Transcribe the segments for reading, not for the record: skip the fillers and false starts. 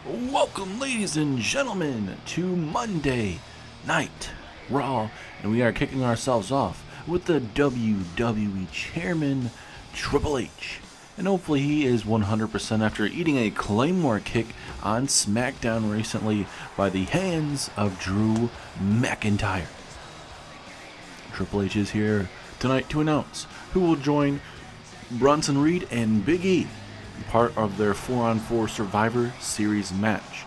Welcome, ladies and gentlemen, to Monday Night Raw, and we are kicking ourselves off with the WWE Chairman, Triple H. And hopefully he is 100% after eating a Claymore kick on SmackDown recently by the hands of Drew McIntyre. Triple H is here tonight to announce who will join Bronson Reed and Big E, part of their 4-on-4 Survivor Series match.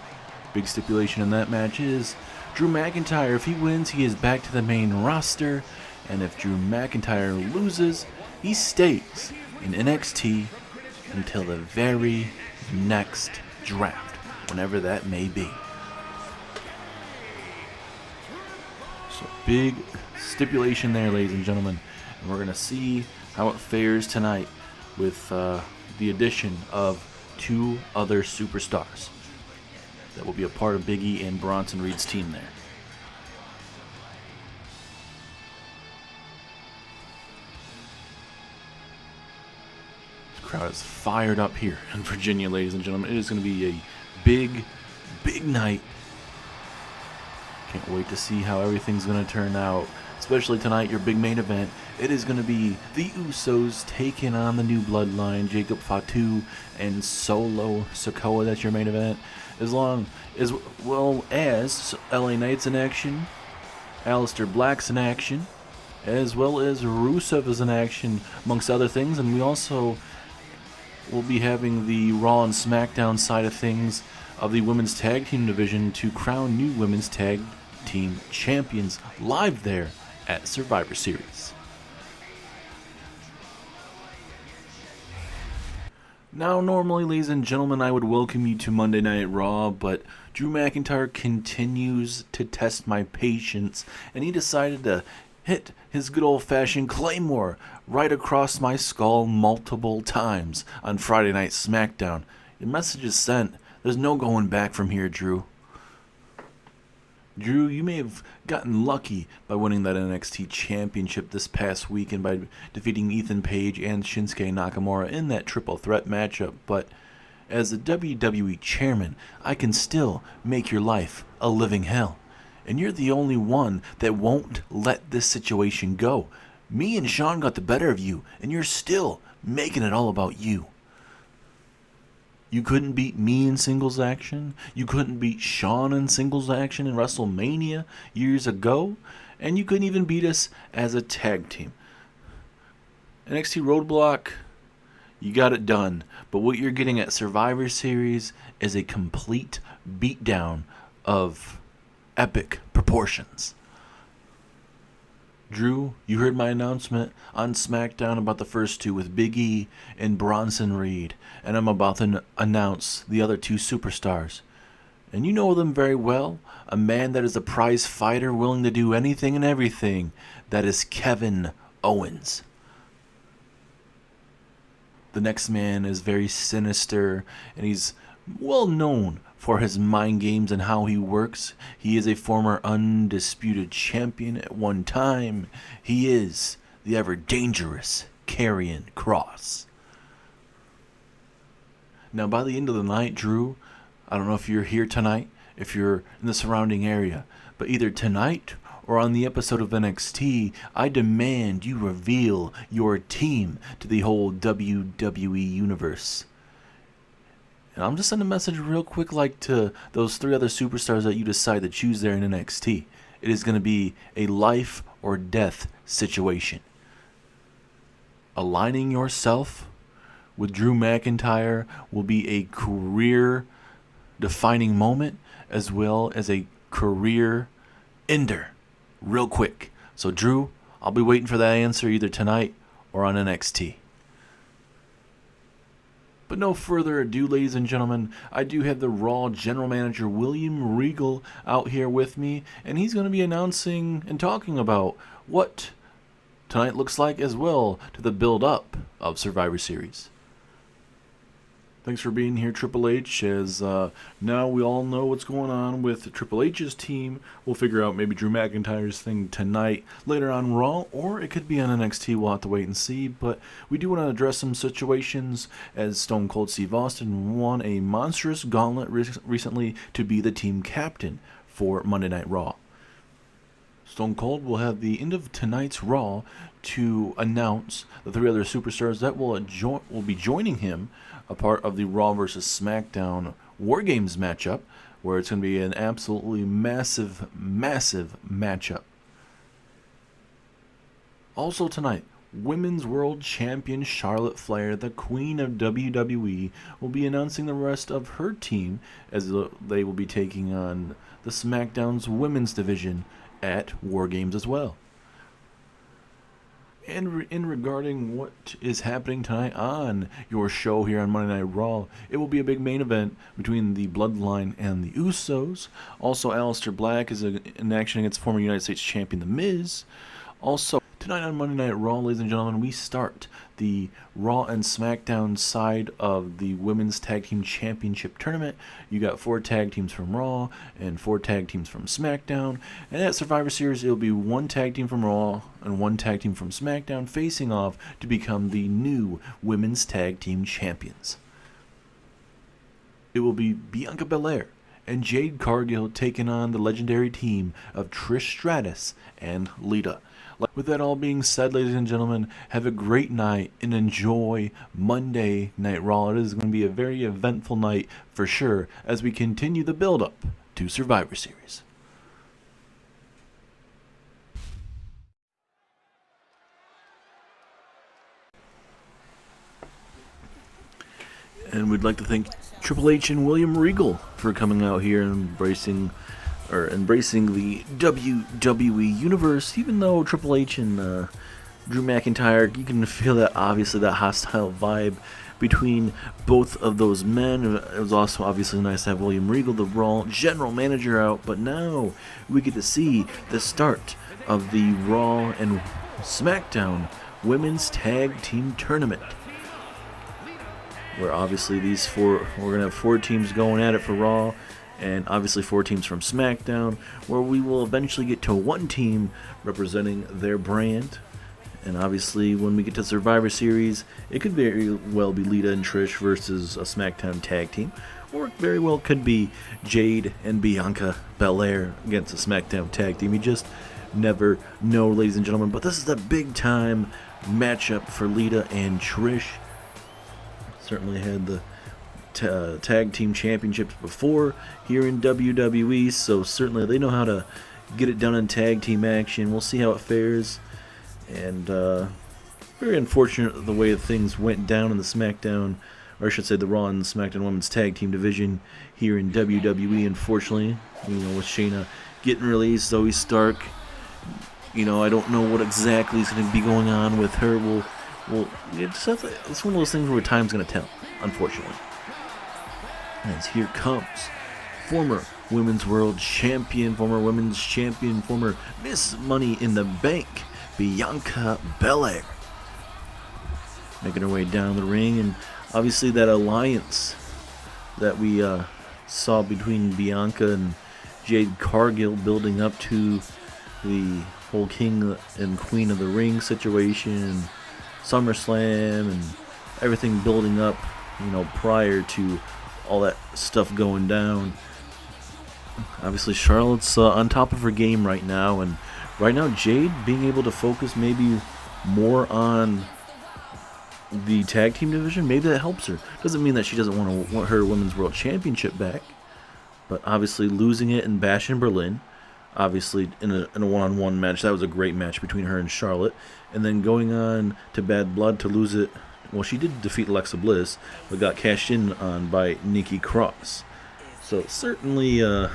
Big stipulation in that match is Drew McIntyre, if he wins, he is back to the main roster, and if Drew McIntyre loses, he stays in NXT until the very next draft, whenever that may be. So big stipulation there, ladies and gentlemen, and we're going to see how it fares tonight with the addition of two other superstars that will be a part of Big E and Bronson Reed's team there. This crowd is fired up here in Virginia, ladies and gentlemen. It is going to be a big night. Can't wait to see how everything's going to turn out. Especially tonight, your big main event. It is going to be the Usos taking on the new bloodline, Jacob Fatu and Solo Sikoa. That's your main event. As well as LA Knight's in action, Aliester Black's in action, as well as Rusev is in action, amongst other things. And we also will be having the Raw and SmackDown side of things of the women's tag team division to crown new women's tag team champions live there at Survivor Series. Now, normally, ladies and gentlemen, I would welcome you to Monday Night Raw, but Drew McIntyre continues to test my patience, and he decided to hit his good old-fashioned Claymore right across my skull multiple times on Friday Night SmackDown. Your message is sent. There's no going back from here, Drew. Drew, you may have gotten lucky by winning that NXT Championship this past weekend by defeating Ethan Page and Shinsuke Nakamura in that triple threat matchup, but as the WWE Chairman, I can still make your life a living hell. And you're the only one that won't let this situation go. Me and Sean got the better of you, and you're still making it all about you. You couldn't beat me in singles action. You couldn't beat Shawn in singles action in WrestleMania years ago. And you couldn't even beat us as a tag team. NXT Roadblock, you got it done. But what you're getting at Survivor Series is a complete beatdown of epic proportions. Drew, you heard my announcement on SmackDown about the first two with Big E and Bronson Reed, and I'm about to announce the other two superstars. And you know them very well, a man that is a prize fighter willing to do anything and everything. That is Kevin Owens. The next man is very sinister, and he's well known for his mind games and how he works. He is a former undisputed champion at one time. He is the ever dangerous Karrion Kross. Now, by the end of the night, Drew, I don't know if you're here tonight, if you're in the surrounding area, but either tonight or on the episode of NXT, I demand you reveal your team to the whole WWE universe. And I'm just sending a message real quick, like to those three other superstars that you decide to choose there in NXT. It is going to be a life or death situation. Aligning yourself with Drew McIntyre will be a career-defining moment as well as a career ender real quick. So, Drew, I'll be waiting for that answer either tonight or on NXT. But no further ado, ladies and gentlemen, I do have the Raw General Manager William Regal out here with me, and he's going to be announcing and talking about what tonight looks like as well to the build-up of Survivor Series. Thanks for being here, Triple H, as now we all know what's going on with Triple H's team. We'll figure out maybe Drew McIntyre's thing tonight, later on Raw, or it could be on NXT. We'll have to wait and see, but we do want to address some situations, as Stone Cold Steve Austin won a monstrous gauntlet recently to be the team captain for Monday Night Raw. Stone Cold will have the end of tonight's Raw to announce the three other superstars that will be joining him, a part of the Raw vs. SmackDown War Games matchup, where it's going to be an absolutely massive matchup. Also tonight, Women's World Champion Charlotte Flair, the Queen of WWE, will be announcing the rest of her team as they will be taking on the SmackDown's women's division at War Games as well. And in regarding what is happening tonight on your show here on Monday Night Raw, it will be a big main event between the Bloodline and the Usos. Also, Aliester Black is in action against former United States Champion The Miz. Also, tonight on Monday Night Raw, ladies and gentlemen, we start the Raw and SmackDown side of the Women's Tag Team Championship Tournament. You got 4 tag teams from Raw and 4 tag teams from SmackDown. And at Survivor Series, it'll be 1 tag team from Raw and 1 tag team from SmackDown facing off to become the new Women's Tag Team Champions. It will be Bianca Belair and Jade Cargill taking on the legendary team of Trish Stratus and Lita. With that all being said, ladies and gentlemen, have a great night and enjoy Monday Night Raw. It is going to be a very eventful night for sure as we continue the build-up to Survivor Series. And we'd like to thank Triple H and William Regal for coming out here and embracing the WWE Universe. Even though Triple H and Drew McIntyre, you can feel that, obviously, that hostile vibe between both of those men. It was also obviously nice to have William Regal, the Raw general manager, out, but now we get to see the start of the Raw and SmackDown Women's Tag Team Tournament, where obviously we're going to have 4 teams going at it for Raw, and obviously 4 teams from SmackDown, where we will eventually get to 1 team representing their brand. And obviously when we get to Survivor Series, it could very well be Lita and Trish versus a SmackDown tag team, or it very well could be Jade and Bianca Belair against a SmackDown tag team. You just never know, ladies and gentlemen. But this is a big time matchup for Lita and Trish. Certainly had the tag team championships before here in WWE, so certainly they know how to get it done in tag team action. We'll see how it fares, and very unfortunate the way things went down in the SmackDown, or I should say the Raw and SmackDown Women's Tag Team division here in WWE. Unfortunately, with Shayna getting released, Zoe Stark, I don't know what exactly is going to be going on with her. It's one of those things where time's going to tell, unfortunately. As here comes former Women's World Champion, former Women's Champion, former Miss Money in the Bank, Bianca Belair, making her way down the ring. And obviously that alliance that we saw between Bianca and Jade Cargill building up to the whole King and Queen of the Ring situation, and SummerSlam, and everything building up, prior to all that stuff going down. Obviously Charlotte's on top of her game right now, and right now Jade being able to focus maybe more on the tag team division, maybe that helps her. Doesn't mean that she doesn't want her Women's World Championship back, but obviously losing it in Bash in Berlin, obviously in a one-on-one match, that was a great match between her and Charlotte, and then going on to Bad Blood to lose it. Well, she did defeat Alexa Bliss, but got cashed in on by Nikki Cross. So certainly a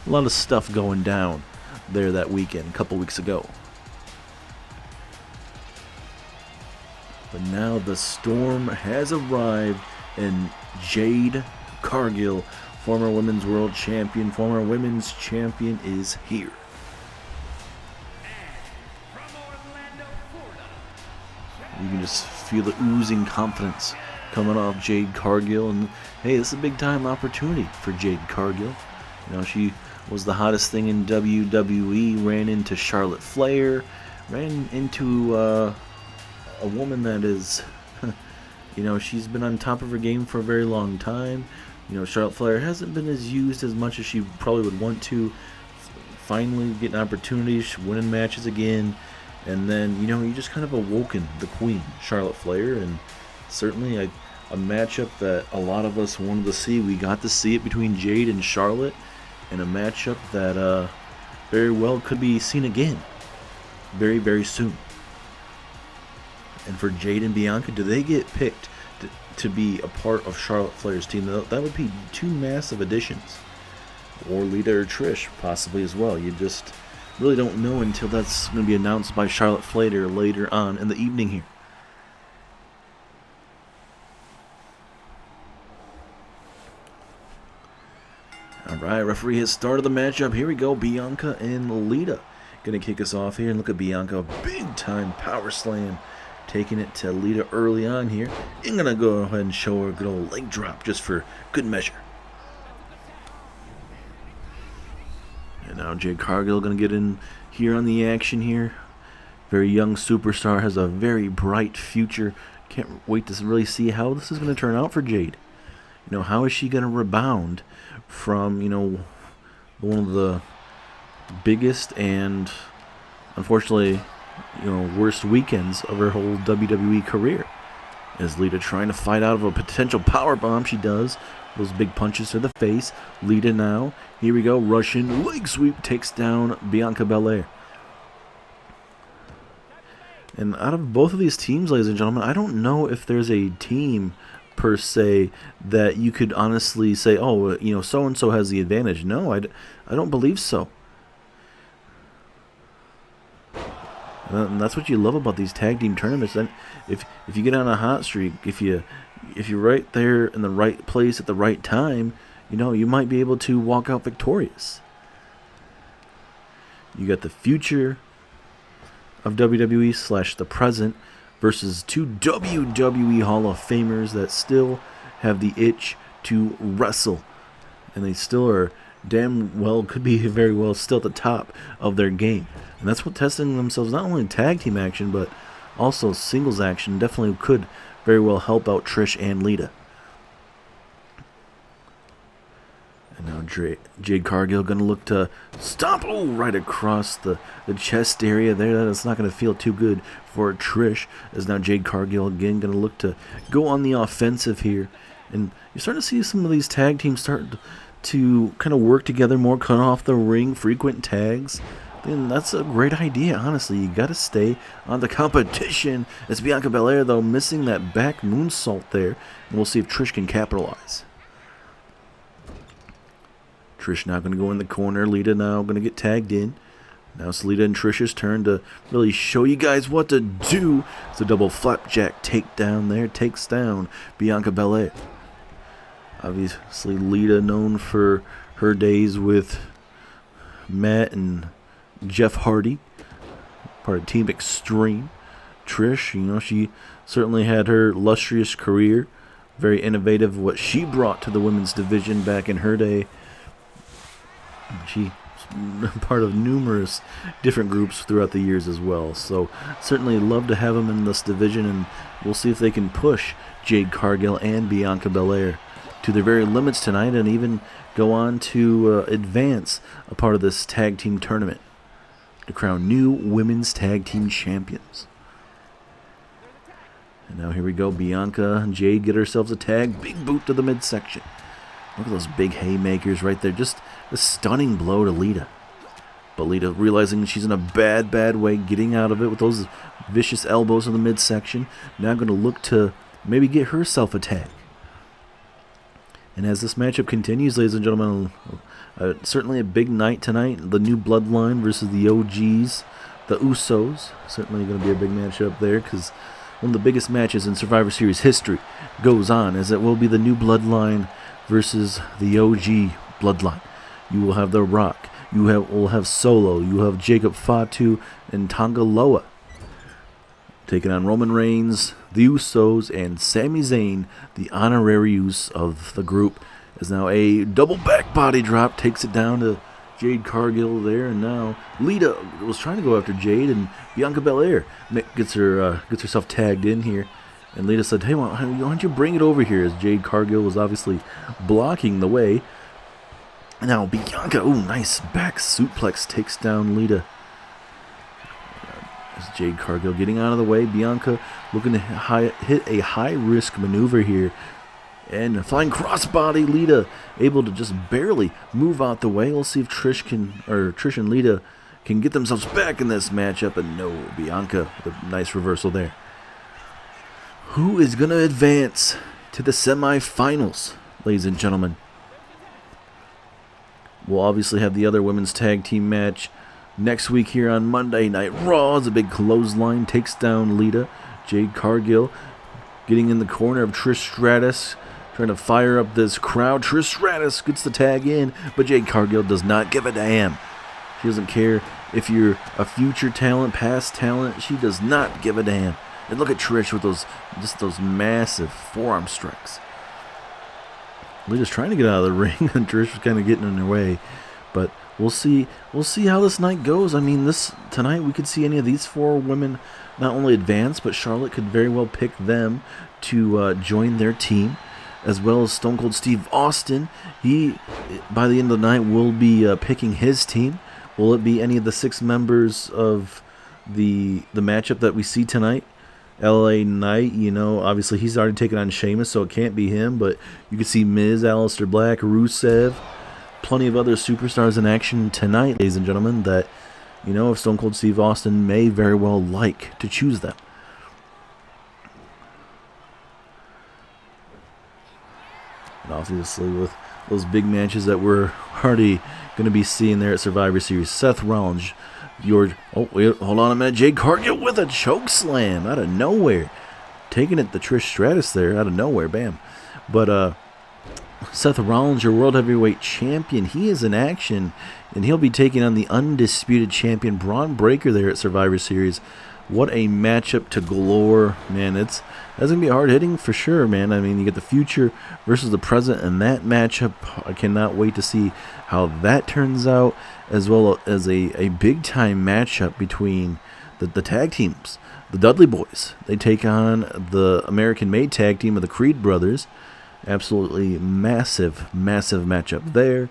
lot of stuff going down there that weekend, a couple weeks ago. But now the storm has arrived, and Jade Cargill, former Women's World Champion, former Women's Champion, is here. You can just feel the oozing confidence coming off Jade Cargill, and hey, this is a big time opportunity for Jade Cargill. You know, she was the hottest thing in WWE, ran into Charlotte Flair, ran into a woman that is, you know, she's been on top of her game for a very long time. You know, Charlotte Flair hasn't been as used as much as she probably would want to. Finally getting opportunities, winning matches again, and then, you know, you just kind of awoken the queen, Charlotte Flair, and certainly a matchup that a lot of us wanted to see. We got to see it between Jade and Charlotte, and a matchup that very well could be seen again very, very soon. And for Jade and Bianca, do they get picked to be a part of Charlotte Flair's team? That would be two massive additions. Or Lita or Trish, possibly as well. You just really don't know until that's going to be announced by Charlotte Flair later on in the evening here. Alright, referee has started the matchup. Here we go, Bianca and Lita. Going to kick us off here, and look at Bianca, big time power slam. Taking it to Lita early on here. I'm going to go ahead and show her a good old leg drop just for good measure. And now Jade Cargill going to get in here on the action here. Very young superstar, has a very bright future. Can't wait to really see how this is going to turn out for Jade. You know, how is she going to rebound from, you know, one of the biggest and unfortunately, you know, worst weekends of her whole WWE career? Is Lita trying to fight out of a potential powerbomb? She does. Those big punches to the face. Lita now. Here we go. Russian leg sweep takes down Bianca Belair. And out of both of these teams, ladies and gentlemen, I don't know if there's a team per se that you could honestly say, oh, you know, so-and-so has the advantage. No, I don't believe so. And that's what you love about these tag team tournaments. And if you get on a hot streak, if you're right there in the right place at the right time, you know, you might be able to walk out victorious. You got the future of WWE / the present versus two WWE Hall of Famers that still have the itch to wrestle. And they still are damn well, could be very well still at the top of their game. And that's what testing themselves, not only in tag team action, but also singles action, definitely could very well help out Trish and Lita. And now Jade Cargill going to look to stomp right across the chest area there. That's not going to feel too good for Trish. As now Jade Cargill again going to look to go on the offensive here. And you're starting to see some of these tag teams start to kind of work together more, cut off the ring, frequent tags. Then that's a great idea, honestly. You got to stay on the competition. It's Bianca Belair, though, missing that back moonsault there. And we'll see if Trish can capitalize. Trish now going to go in the corner. Lita now going to get tagged in. Now it's Lita and Trish's turn to really show you guys what to do. It's a double flapjack takedown there. Takes down Bianca Belair. Obviously, Lita known for her days with Matt and Jeff Hardy, part of Team Extreme. Trish, you know, she certainly had her illustrious career. Very innovative what she brought to the women's division back in her day. She part of numerous different groups throughout the years as well. So certainly love to have them in this division, and we'll see if they can push Jade Cargill and Bianca Belair to their very limits tonight and even go on to advance a part of this tag team tournament to crown new women's tag team champions. And now here we go. Bianca and Jade get ourselves a tag. Big boot to the midsection. Look at those big haymakers right there. Just a stunning blow to Lita. But Lita, realizing she's in a bad way, getting out of it with those vicious elbows in the midsection. Now going to look to maybe get herself a tag. And as this matchup continues, ladies and gentlemen, certainly a big night tonight. The new Bloodline versus the OGs, the Usos. Certainly going to be a big matchup there, because one of the biggest matches in Survivor Series history goes on, as it will be the new Bloodline versus the OG Bloodline. You will have The Rock. You will have Solo. You have Jacob Fatu and Tonga Loa taking on Roman Reigns, the Usos and Sami Zayn, the honorary use of the group, as now a double back body drop takes it down to Jade Cargill there, and now Lita was trying to go after Jade, and Bianca Belair gets herself tagged in here, and Lita said, "Hey, why don't you bring it over here?" As Jade Cargill was obviously blocking the way. And now Bianca, ooh, nice back suplex, takes down Lita. As Jade Cargill getting out of the way, Bianca looking to hit a high-risk maneuver here. And a flying crossbody, Lita able to just barely move out the way. We'll see if Trish and Lita can get themselves back in this matchup. And no, Bianca with a nice reversal there. Who is going to advance to the semifinals, ladies and gentlemen? We'll obviously have the other women's tag team match next week here on Monday Night Raw. As a big clothesline takes down Lita. Jade Cargill getting in the corner of Trish Stratus, trying to fire up this crowd. Trish Stratus gets the tag in, but Jade Cargill does not give a damn. She doesn't care if you're a future talent, past talent. She does not give a damn. And look at Trish with those massive forearm strikes. Lita's trying to get out of the ring, and Trish was kind of getting in her way. But we'll see how this night goes. I mean, tonight we could see any of these four women not only advance, but Charlotte could very well pick them to join their team, as well as Stone Cold Steve Austin. He, by the end of the night, will be picking his team. Will it be any of the 6 members of the matchup that we see tonight? LA Knight, obviously he's already taken on Sheamus, so it can't be him, but you can see Miz, Aliester Black, Rusev, plenty of other superstars in action tonight, ladies and gentlemen, that, if Stone Cold Steve Austin may very well like to choose them. And obviously with those big matches that we're already going to be seeing there at Survivor Series, Seth Rollins, hold on a minute, Jade Cargill with a choke slam out of nowhere, taking it to Trish Stratus there out of nowhere, bam. But Seth Rollins, your World Heavyweight Champion, he is in action, and he'll be taking on the undisputed champion Braun Breaker there at Survivor Series. What a matchup to galore, man. That's going to be hard hitting for sure, man. I mean, you get the future versus the present in that matchup. I cannot wait to see how that turns out, as well as a big-time matchup between the tag teams. The Dudley Boys, they take on the American-made tag team of the Creed Brothers. Absolutely massive matchup there.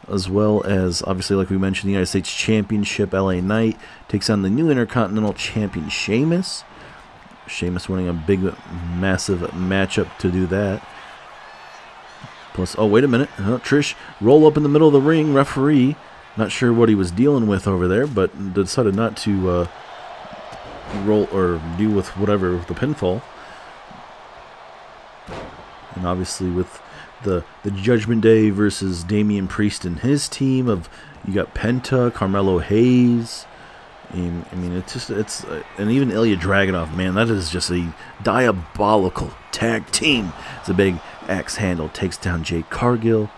As well as, obviously, like we mentioned, the United States Championship, LA Knight takes on the new Intercontinental Champion, Sheamus. Sheamus winning a big, massive matchup to do that. Plus, oh, wait a minute. Trish roll up in the middle of the ring. Referee, not sure what he was dealing with over there, but decided not to roll or deal with whatever, the pinfall. And obviously with the Judgment Day versus Damian Priest and his team of, you got Penta, Carmelo Hayes, and I mean it's and even Ilya Dragunov, man, that is just a diabolical tag team. It's a big axe handle, takes down Jade Cargill,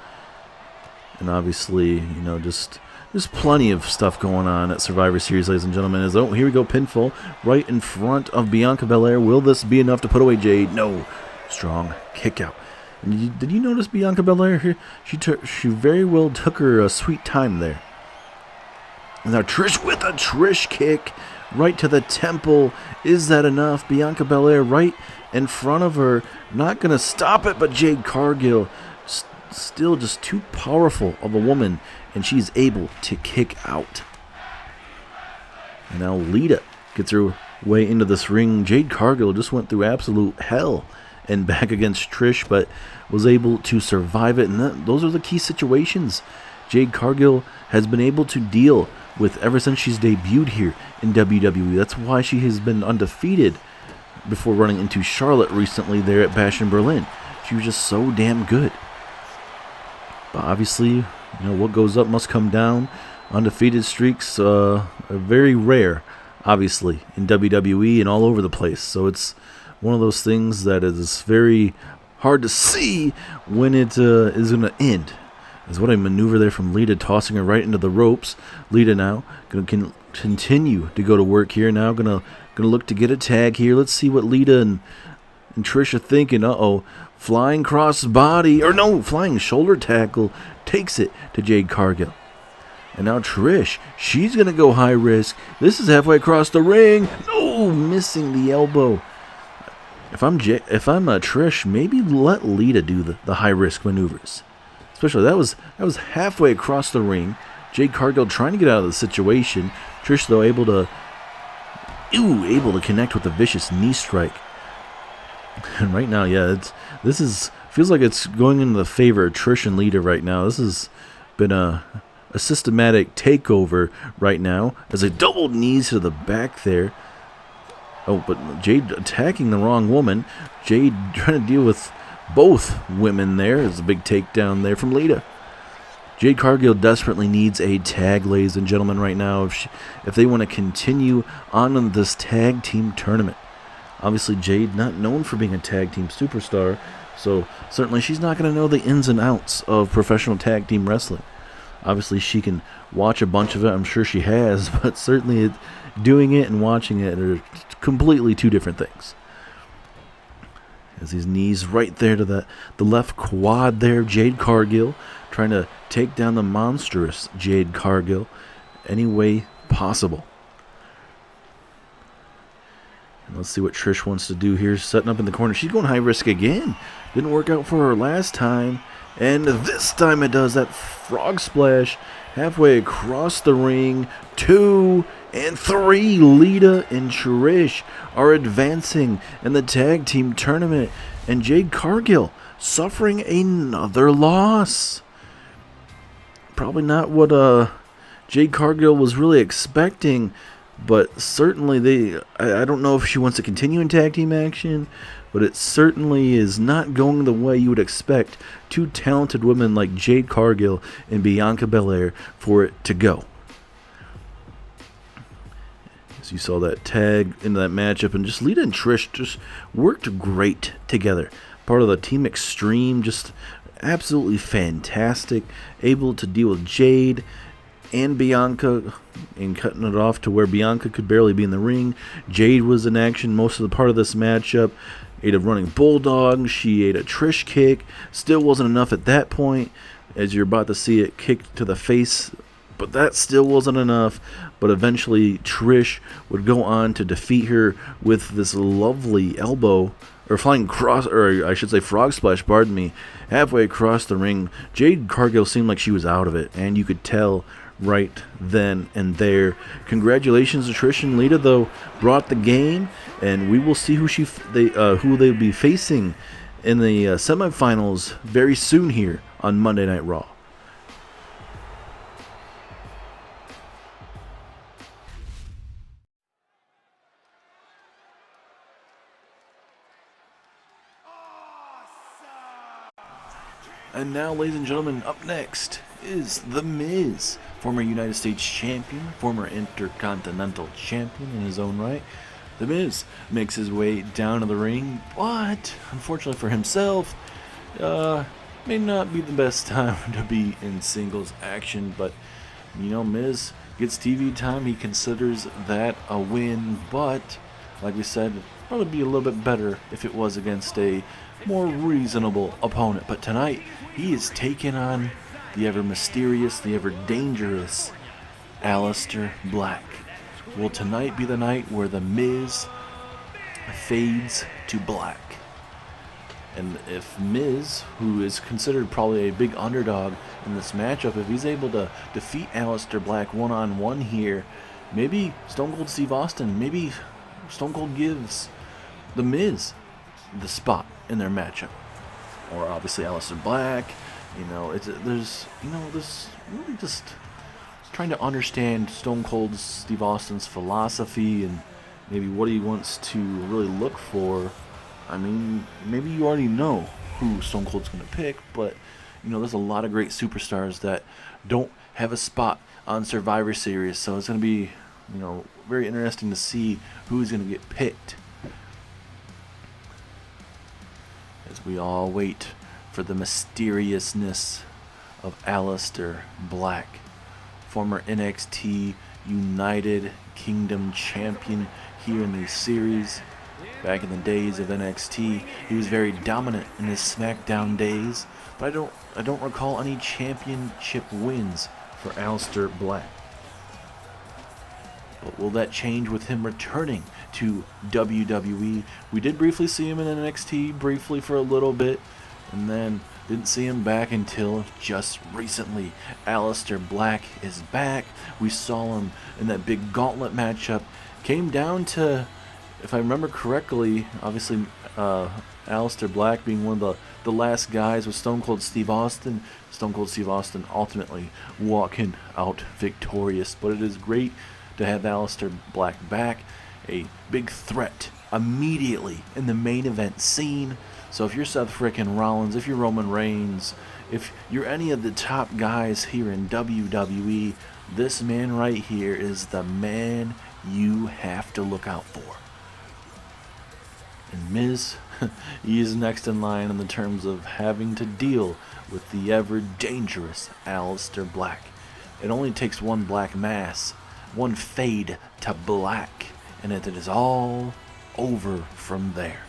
and obviously just there's plenty of stuff going on at Survivor Series, ladies and gentlemen. Here we go, pinfall right in front of Bianca Belair. Will this be enough to put away Jade? No. Strong kick out. And did you notice Bianca Belair here? She very well took her sweet time there. And now Trish with a Trish kick right to the temple. Is that enough? Bianca Belair right in front of her. Not going to stop it, but Jade Cargill still just too powerful of a woman, and she's able to kick out. And now Lita gets her way into this ring. Jade Cargill just went through absolute hell and back against Trish, but was able to survive it. And those are the key situations Jade Cargill has been able to deal with ever since she's debuted here in WWE. That's why she has been undefeated before running into Charlotte recently there at Bash in Berlin. She was just so damn good. But obviously, what goes up must come down. Undefeated streaks are very rare, obviously, in WWE and all over the place. So it's one of those things that is very hard to see when it is going to end. As what a maneuver there from Lita, tossing her right into the ropes. Lita now going to continue to go to work here. Now going to look to get a tag here. Let's see what Lita and And Trisha thinking, uh-oh, flying cross body, or no, flying shoulder tackle takes it to Jade Cargill. And now Trish, she's going to go high risk. This is halfway across the ring. No, missing the elbow. If I'm Trish, maybe let Lita do the high risk maneuvers. Especially that was halfway across the ring. Jade Cargill trying to get out of the situation. Trish though able to connect with a vicious knee strike. And right now, yeah, feels like it's going in the favor of Trish and Lita right now. This has been a systematic takeover right now as they doubled knees to the back there. Oh, but Jade attacking the wrong woman. Jade trying to deal with both women there. There's a big takedown there from Lita. Jade Cargill desperately needs a tag, ladies and gentlemen, right now if they want to continue on in this tag team tournament. Obviously, Jade not known for being a tag team superstar, so certainly she's not going to know the ins and outs of professional tag team wrestling. Obviously, she can watch a bunch of it. I'm sure she has, but certainly doing it and watching it are completely two different things. As these knees right there to the left quad there, Jade Cargill trying to take down the monstrous Jade Cargill any way possible. And let's see what Trish wants to do here. Setting up in the corner. She's going high risk again. Didn't work out for her last time. And this time it does. That frog splash halfway across the ring. 2 and 3. Lita and Trish are advancing in the tag team tournament. And Jade Cargill suffering another loss. Probably not what Jade Cargill was really expecting. But certainly I don't know if she wants to continue in tag team action, but it certainly is not going the way you would expect two talented women like Jade Cargill and Bianca Belair for it to go. As you saw that tag into that matchup, and just Lita and Trish just worked great together. Part of the Team Extreme, just absolutely fantastic, able to deal with Jade and Bianca and cutting it off to where Bianca could barely be in the ring. Jade was in action most of the part of this matchup. Ate a running bulldog. She ate a Trish kick. Still wasn't enough at that point, as you're about to see it kicked to the face. But that still wasn't enough. But eventually Trish would go on to defeat her with this lovely elbow, or flying cross, or I should say frog splash, pardon me, halfway across the ring. Jade Cargill seemed like she was out of it, and you could tell right then and there. Congratulations to Trish and Lita, though, brought the game, and we will see who they'll be facing in the semifinals very soon here on Monday Night Raw. And now, ladies and gentlemen, up next is The Miz, former United States Champion, former Intercontinental Champion in his own right. The Miz makes his way down to the ring, but unfortunately for himself, may not be the best time to be in singles action. But, Miz gets TV time. He considers that a win, but, like we said, it'd probably be a little bit better if it was against a more reasonable opponent. But tonight, he is taking on the ever mysterious, the ever dangerous Aliester Black. Will tonight be the night where The Miz fades to black? And if Miz, who is considered probably a big underdog in this matchup, if he's able to defeat Aliester Black one-on-one here, maybe Stone Cold Steve Austin, maybe Stone Cold gives The Miz the spot in their matchup. Or obviously Aliester Black. There's really just trying to understand Stone Cold Steve Austin's philosophy and maybe what he wants to really look for. I mean, maybe you already know who Stone Cold's going to pick, but there's a lot of great superstars that don't have a spot on Survivor Series, so it's going to be very interesting to see who's going to get picked as we all wait for the mysteriousness of Aliester Black, former NXT United Kingdom champion here in the series. Back in the days of NXT, he was very dominant in his SmackDown days, but I don't recall any championship wins for Aliester Black. But will that change with him returning to WWE? We did briefly see him in NXT, briefly for a little bit, and then didn't see him back until just recently. Aliester Black is back. We saw him in that big gauntlet matchup. Came down to, if I remember correctly, obviously Aliester Black being one of the last guys with Stone Cold Steve Austin. Stone Cold Steve Austin ultimately walking out victorious. But it is great to have Aliester Black back. A big threat immediately in the main event scene. So if you're Seth frickin' Rollins, if you're Roman Reigns, if you're any of the top guys here in WWE, this man right here is the man you have to look out for. And Miz, he is next in line in the terms of having to deal with the ever-dangerous Aliester Black. It only takes one black mass, one fade to black, and it is all over from there.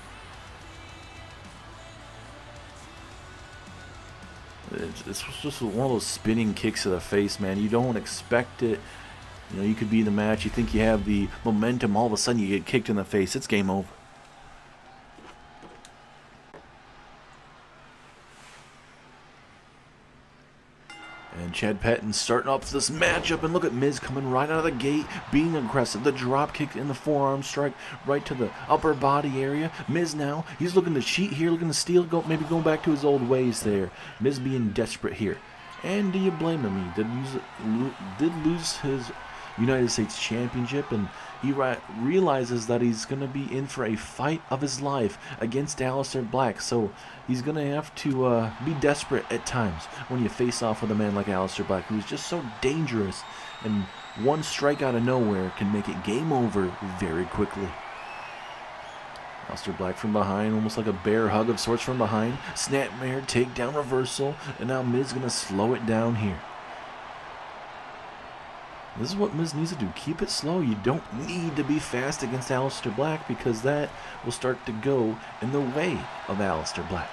It's just one of those spinning kicks to the face, man. You don't expect it. You know, you could be in the match, you think you have the momentum, all of a sudden you get kicked in the face. It's game over. And Chad Patton starting off this matchup, and look at Miz coming right out of the gate, being aggressive. The drop kick and the forearm strike right to the upper body area. Miz now, he's looking to cheat here, looking to steal, maybe going back to his old ways there. Miz being desperate here. And do you blame him? He did lose his United States Championship, and he realizes that he's going to be in for a fight of his life against Aliester Black. So he's going to have to be desperate at times when you face off with a man like Aliester Black, who's just so dangerous, and one strike out of nowhere can make it game over very quickly. Aliester Black from behind, almost like a bear hug of sorts from behind. Snapmare, takedown reversal, and now Miz going to slow it down here. This is what Miz needs to do. Keep it slow. You don't need to be fast against Aliester Black, because that will start to go in the way of Aliester Black.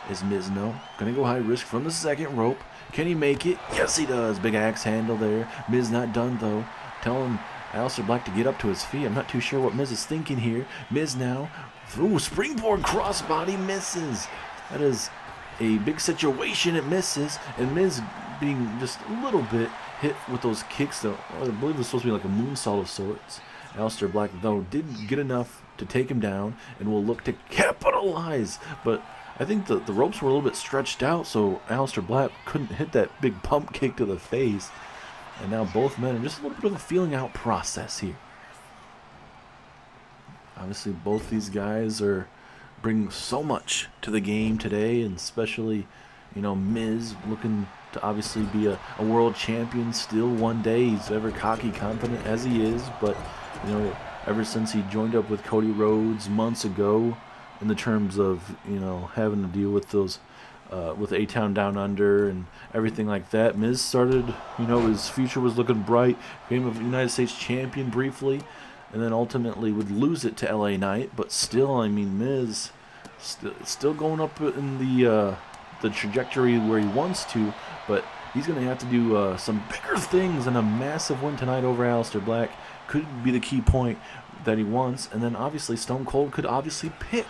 Is Miz no? Gonna go high risk from the second rope. Can he make it? Yes, he does. Big axe handle there. Miz not done though. Telling Aliester Black to get up to his feet. I'm not too sure what Miz is thinking here. Miz now. Ooh, springboard crossbody misses. That is a big situation. It misses. And Miz being just a little bit hit with those kicks, though. I believe it was supposed to be like a moonsault of sorts. Aliester Black, though, did get enough to take him down and will look to capitalize. But I think the ropes were a little bit stretched out, so Aliester Black couldn't hit that big pump kick to the face. And now both men are just a little bit of a feeling out process here. Obviously, both these guys are bringing so much to the game today, and especially, you know, Miz looking to obviously be a world champion still one day. He's ever cocky, confident as he is, but, you know, ever since he joined up with Cody Rhodes months ago, in the terms of, you know, having to deal with those, with A-Town Down Under and everything like that, Miz started, you know, his future was looking bright, became a United States champion briefly, and then ultimately would lose it to LA Knight, but still, I mean, Miz still going up in the trajectory where he wants to, but he's going to have to do some bigger things, and a massive win tonight over Aliester Black could be the key point that he wants. And then obviously Stone Cold could obviously pick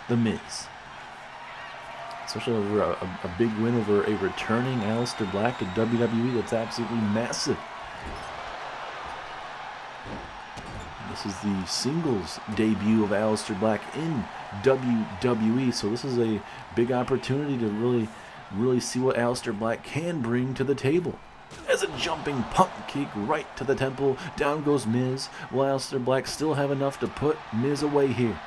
the Miz, especially over a big win over a returning Aliester Black to WWE. That's absolutely massive. This is the singles debut of Aliester Black in WWE, so this is a big opportunity to really see what Aliester Black can bring to the table. As a jumping pump kick right to the temple, down goes Miz. Will Aliester Black still have enough to put Miz away here?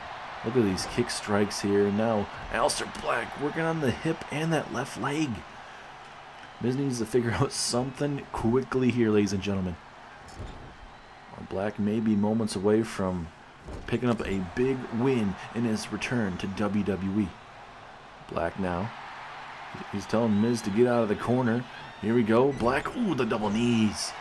Look at these kick strikes here, and now Aliester Black working on the hip and that left leg. Miz needs to figure out something quickly here, ladies and gentlemen. Black may be moments away from picking up a big win in his return to WWE. Black now. He's telling Miz to get out of the corner. Here we go. Black. Ooh, the double knees.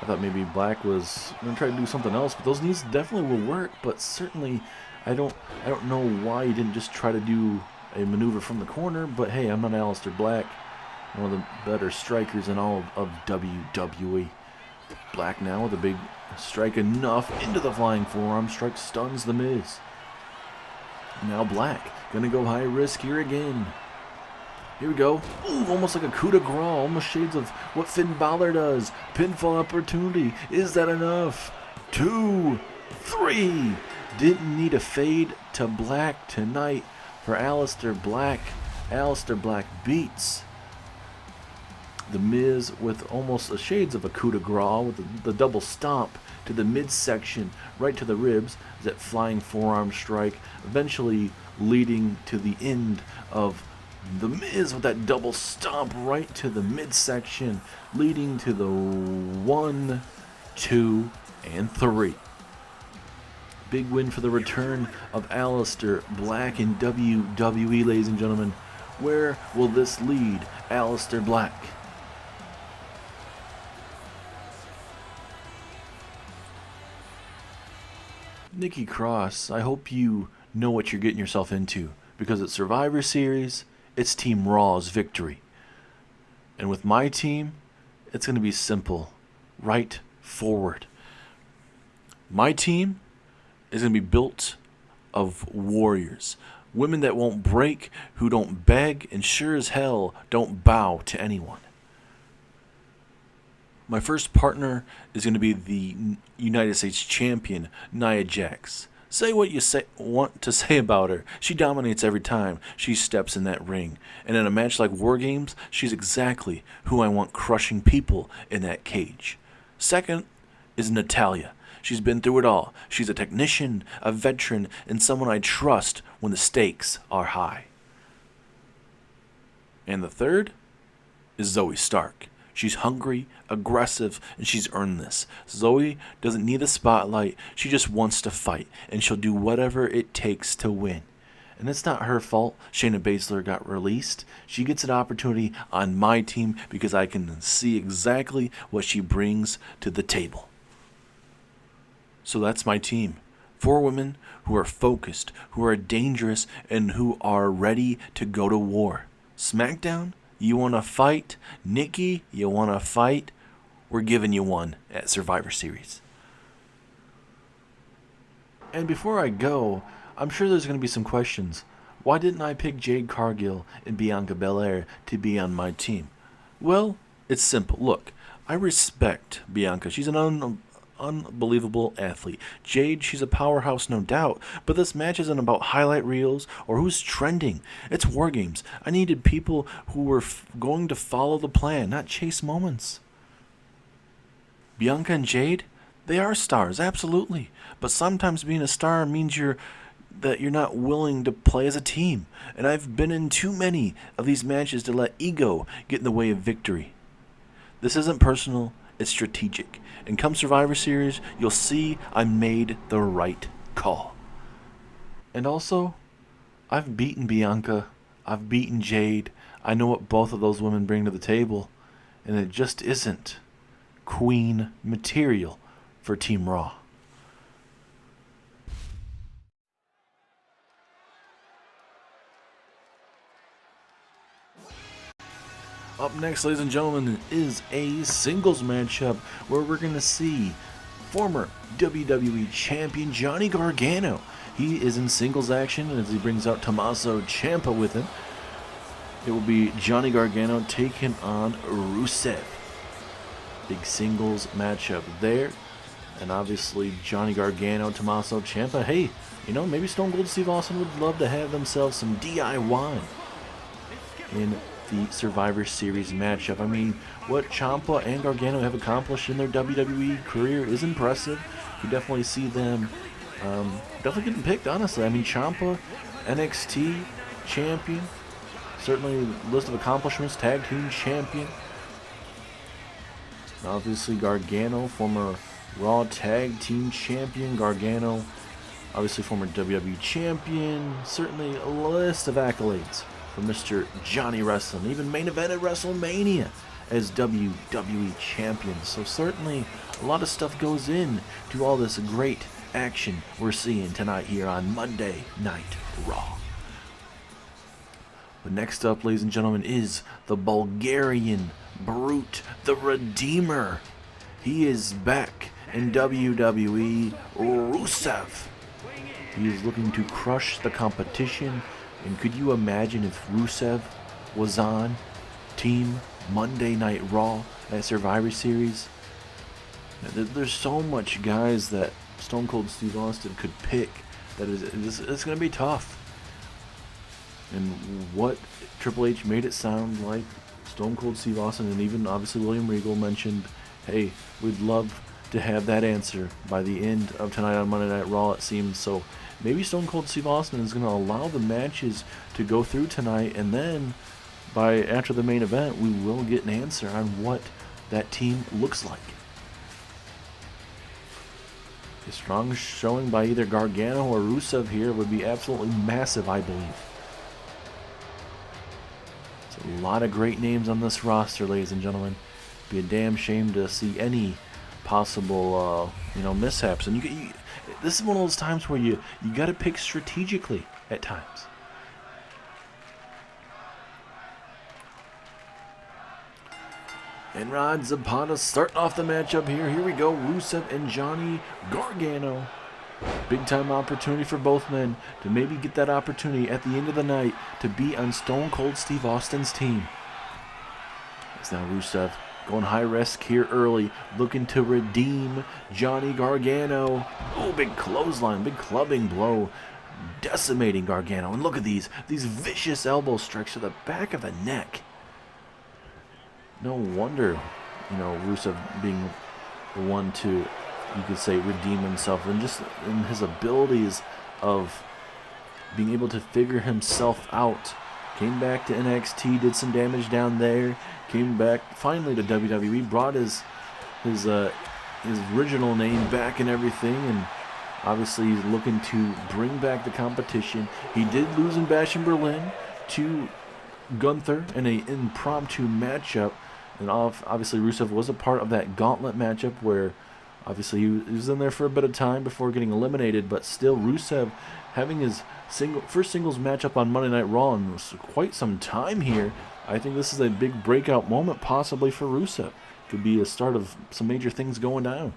I thought maybe Black was going to try to do something else, but those knees definitely will work. But certainly, I don't know why he didn't just try to do a maneuver from the corner. But hey, I'm not Aliester Black, one of the better strikers in all of WWE. Black now with a big strike, enough into the flying forearm strike, stuns The Miz. Now Black gonna go high risk here again. Here we go. Ooh, almost like a coup de grace, almost shades of what Finn Balor does. Pinfall opportunity. Is that enough? 2, 3. Didn't need a fade to Black tonight for Aliester Black. Aliester Black beats The Miz with almost a shades of a coup de grace with the double stomp to the midsection, right to the ribs. That flying forearm strike, eventually leading to the end of The Miz with that double stomp right to the midsection, leading to the 1, 2, and 3. Big win for the return of Aliester Black in WWE, ladies and gentlemen. Where will this lead Aliester Black? Nikki Cross, I hope you know what you're getting yourself into, because at Survivor Series, it's Team Raw's victory. And with my team, it's going to be simple. Right forward. My team is going to be built of warriors. Women that won't break, who don't beg, and sure as hell don't bow to anyone. My first partner is going to be the United States Champion, Nia Jax. Say what you want to say about her. She dominates every time she steps in that ring. And in a match like War Games, she's exactly who I want crushing people in that cage. Second is Natalya. She's been through it all. She's a technician, a veteran, and someone I trust when the stakes are high. And the third is Zoe Stark. She's hungry, aggressive, and she's earned this. Zoe doesn't need the spotlight. She just wants to fight, and she'll do whatever it takes to win. And it's not her fault Shayna Baszler got released. She gets an opportunity on my team because I can see exactly what she brings to the table. So that's my team. 4 women who are focused, who are dangerous, and who are ready to go to war. SmackDown? You want to fight? Nikki, you want to fight? We're giving you one at Survivor Series. And before I go, I'm sure there's going to be some questions. Why didn't I pick Jade Cargill and Bianca Belair to be on my team? Well, it's simple. Look, I respect Bianca. She's an unbelievable athlete. Jade, she's a powerhouse, no doubt, but this match isn't about highlight reels or who's trending. It's War Games. I needed people who were going to follow the plan, not chase moments. Bianca and Jade, they are stars, absolutely, but sometimes being a star means that you're not willing to play as a team, and I've been in too many of these matches to let ego get in the way of victory. This isn't personal, it's strategic. And come Survivor Series, you'll see I made the right call. And also, I've beaten Bianca. I've beaten Jade. I know what both of those women bring to the table. And it just isn't queen material for Team Raw. Up next, ladies and gentlemen, is a singles matchup where we're going to see former WWE Champion Johnny Gargano. He is in singles action as he brings out Tommaso Ciampa with him. It will be Johnny Gargano taking on Rusev. Big singles matchup there. And obviously Johnny Gargano, Tommaso Ciampa. Hey, maybe Stone Cold Steve Austin would love to have themselves some DIY in the Survivor Series matchup. I mean, what Ciampa and Gargano have accomplished in their WWE career is impressive. You definitely see them definitely getting picked, honestly. I mean, Ciampa, NXT champion, certainly list of accomplishments, tag team champion. Obviously, Gargano, former Raw tag team champion. Gargano, obviously former WWE champion. Certainly a list of accolades for Mr. Johnny Wrestling, even main evented WrestleMania as WWE Champion. So certainly A lot of stuff goes in to all this great action we're seeing tonight here on Monday Night Raw. But next up, ladies and gentlemen, is the Bulgarian Brute, the Redeemer. He is back in WWE, Rusev. He is looking to crush the competition. And could you imagine if Rusev was on Team Monday Night Raw at Survivor Series? There's so much guys that Stone Cold Steve Austin could pick that it's going to be tough. And what Triple H made it sound like, Stone Cold Steve Austin and even obviously William Regal mentioned, hey, we'd love to have that answer by the end of tonight on Monday Night Raw, it seems. So maybe Stone Cold Steve Austin is going to allow the matches to go through tonight, and then after the main event, we will get an answer on what that team looks like. A strong showing by either Gargano or Rusev here would be absolutely massive, I believe. It's a lot of great names on this roster, ladies and gentlemen. Be a damn shame to see any possible, mishaps. And this is one of those times where you got to pick strategically at times. And Rod Zapata starting off the matchup here. Here we go, Rusev and Johnny Gargano. Big time opportunity for both men to maybe get that opportunity at the end of the night to be on Stone Cold Steve Austin's team. It's now Rusev going high risk here early, looking to redeem Johnny Gargano. Oh, big clothesline, big clubbing blow, decimating Gargano. And look at these vicious elbow strikes to the back of the neck. No wonder, Rusev being the one to, you could say, redeem himself, and just in his abilities of being able to figure himself out. Came back to NXT, did some damage down there, came back finally to WWE, brought his original name back and everything, and obviously he's looking to bring back the competition. He did lose in Bash in Berlin to Gunther in an impromptu matchup. And obviously Rusev was a part of that gauntlet matchup where obviously he was in there for a bit of time before getting eliminated, but still Rusev having his first singles matchup on Monday Night Raw in quite some time here. I think this is a big breakout moment possibly for Rusev. Could be a start of some major things going down.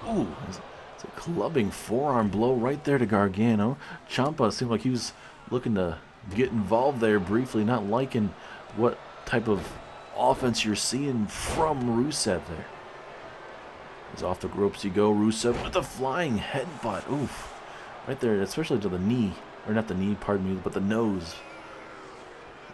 Ooh, it's a clubbing forearm blow right there to Gargano. Ciampa seemed like he was looking to get involved there briefly, not liking what type of offense you're seeing from Rusev there. As off the ropes you go, Rusev with a flying headbutt. Oof. Right there, especially to the knee. Or not the knee, pardon me, but the nose.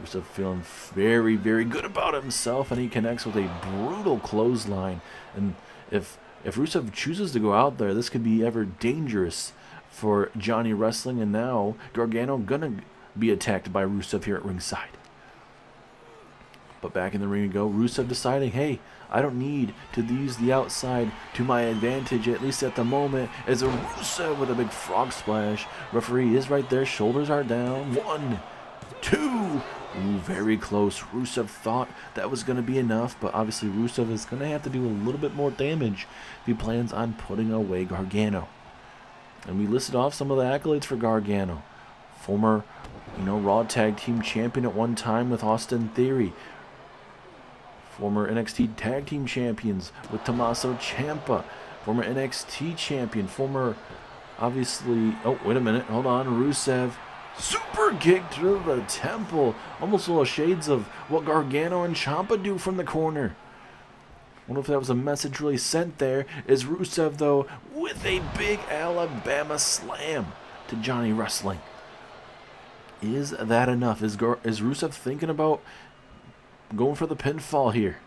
Rusev feeling very, very good about himself, and he connects with a brutal clothesline. And if Rusev chooses to go out there, this could be ever dangerous for Johnny Wrestling. And now Gargano gonna be attacked by Rusev here at ringside. But back in the ring we go, Rusev deciding, hey, I don't need to use the outside to my advantage, at least at the moment, as a Rusev with a big frog splash. Referee is right there, shoulders are down. 1, 2. Ooh, very close. Rusev thought that was going to be enough, but obviously Rusev is going to have to do a little bit more damage if he plans on putting away Gargano. And we listed off some of the accolades for Gargano. Former, Raw Tag Team Champion at one time with Austin Theory. Former NXT Tag Team Champions with Tommaso Ciampa. Former NXT Champion. Former, obviously... Oh, wait a minute. Hold on. Rusev. Super kick to the temple. Almost little shades of what Gargano and Ciampa do from the corner. Wonder if that was a message really sent there. Is Rusev, though, with a big Alabama slam to Johnny Wrestling. Is that enough? Is Rusev thinking about going for the pinfall here?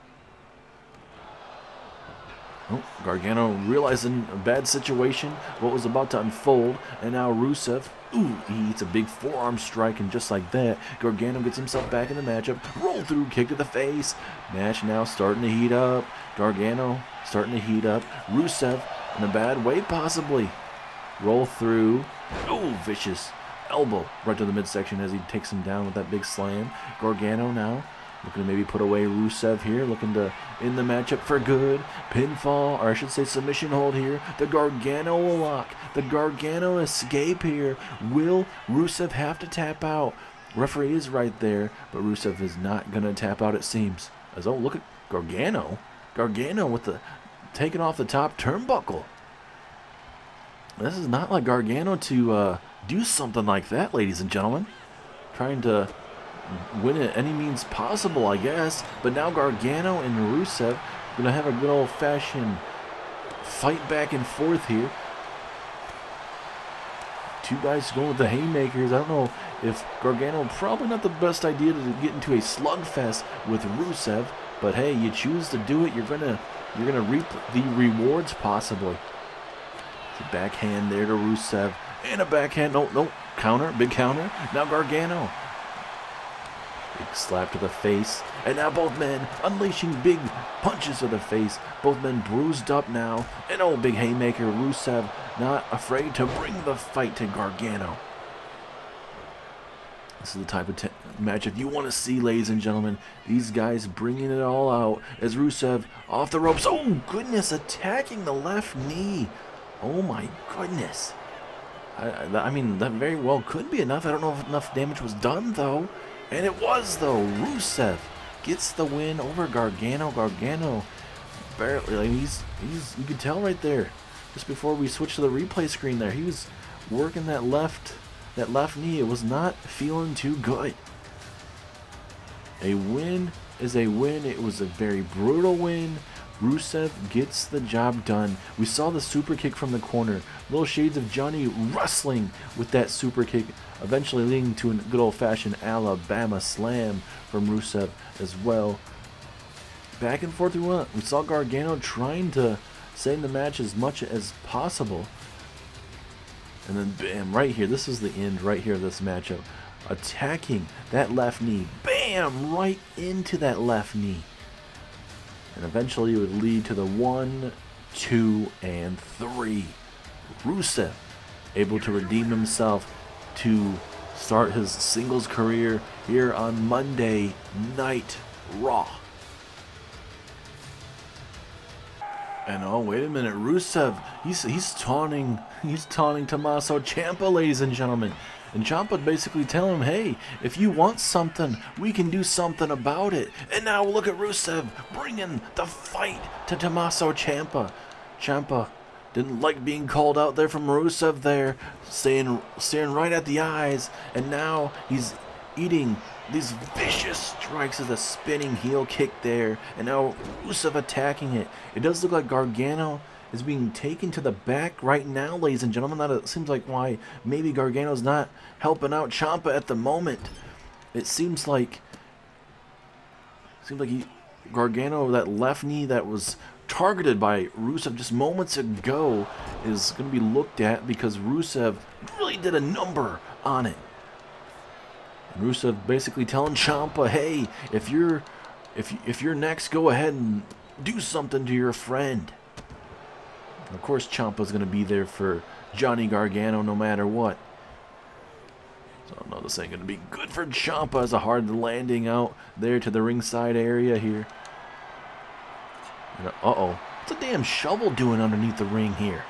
Oh, Gargano realizing a bad situation, what was about to unfold, and now Rusev, he eats a big forearm strike, and just like that, Gargano gets himself back in the matchup. Roll through kick to the face. Match now starting to heat up. Gargano starting to heat up. Rusev in a bad way possibly. Roll through. Oh, vicious elbow right to the midsection as he takes him down with that big slam. Gargano now Looking to maybe put away Rusev here. Looking to end the matchup for good. Pinfall, or I should say submission hold here. The Gargano will lock. The Gargano escape here. Will Rusev have to tap out? Referee is right there, but Rusev is not going to tap out, it seems. As oh, look at Gargano. Gargano with the taking off the top turnbuckle. This is not like Gargano to do something like that, ladies and gentlemen. Trying to win at any means possible, I guess. But now Gargano and Rusev going to have a good old-fashioned fight back and forth here. Two guys going with the haymakers. I don't know if Gargano, probably not the best idea to get into a slugfest with Rusev. But hey, you choose to do it, you're gonna reap the rewards possibly. It's a backhand there to Rusev. And a backhand, no, counter, big counter. Now Gargano. Big slap to the face. And now both men unleashing big punches to the face. Both men bruised up now. And oh, big haymaker. Rusev not afraid to bring the fight to Gargano. This is the type of matchup you want to see, ladies and gentlemen. These guys bringing it all out as Rusev off the ropes. Oh, goodness, attacking the left knee. Oh, my goodness. I mean, that very well could be enough. I don't know if enough damage was done, though. And it was, though. Rusev gets the win over Gargano. Gargano barely, like, he's you can tell right there, just before we switched to the replay screen there, he was working that left knee. It was not feeling too good. A win is a win. It was a very brutal win. Rusev gets the job done. We saw the super kick from the corner. Little shades of Johnny wrestling with that super kick, eventually leading to a good old-fashioned Alabama slam from Rusev as well. Back and forth we went. We saw Gargano trying to save the match as much as possible. And then bam, right here. This is the end right here of this matchup. Attacking that left knee. Bam! Right into that left knee. And eventually it would lead to the 1, 2, and 3. Rusev able to redeem himself to start his singles career here on Monday Night Raw. And oh, wait a minute, Rusev, he's taunting Tommaso Ciampa, ladies and gentlemen. And Ciampa basically telling him, hey, if you want something, we can do something about it. And now look at Rusev bringing the fight to Tommaso Ciampa. Ciampa didn't like being called out there from Rusev there, staring right at the eyes. And now he's eating these vicious strikes as a spinning heel kick there. And now Rusev attacking it. It does look like Gargano is being taken to the back right now, ladies and gentlemen. That seems like why maybe Gargano's not helping out Ciampa at the moment. It seems like Gargano, that left knee that was targeted by Rusev just moments ago, is going to be looked at because Rusev really did a number on it. And Rusev basically telling Ciampa, hey, if you're next, go ahead and do something to your friend. Of course, Ciampa's going to be there for Johnny Gargano no matter what. So no, this ain't going to be good for Ciampa as a hard landing out there to the ringside area here. Uh-oh. What's a damn shovel doing underneath the ring here?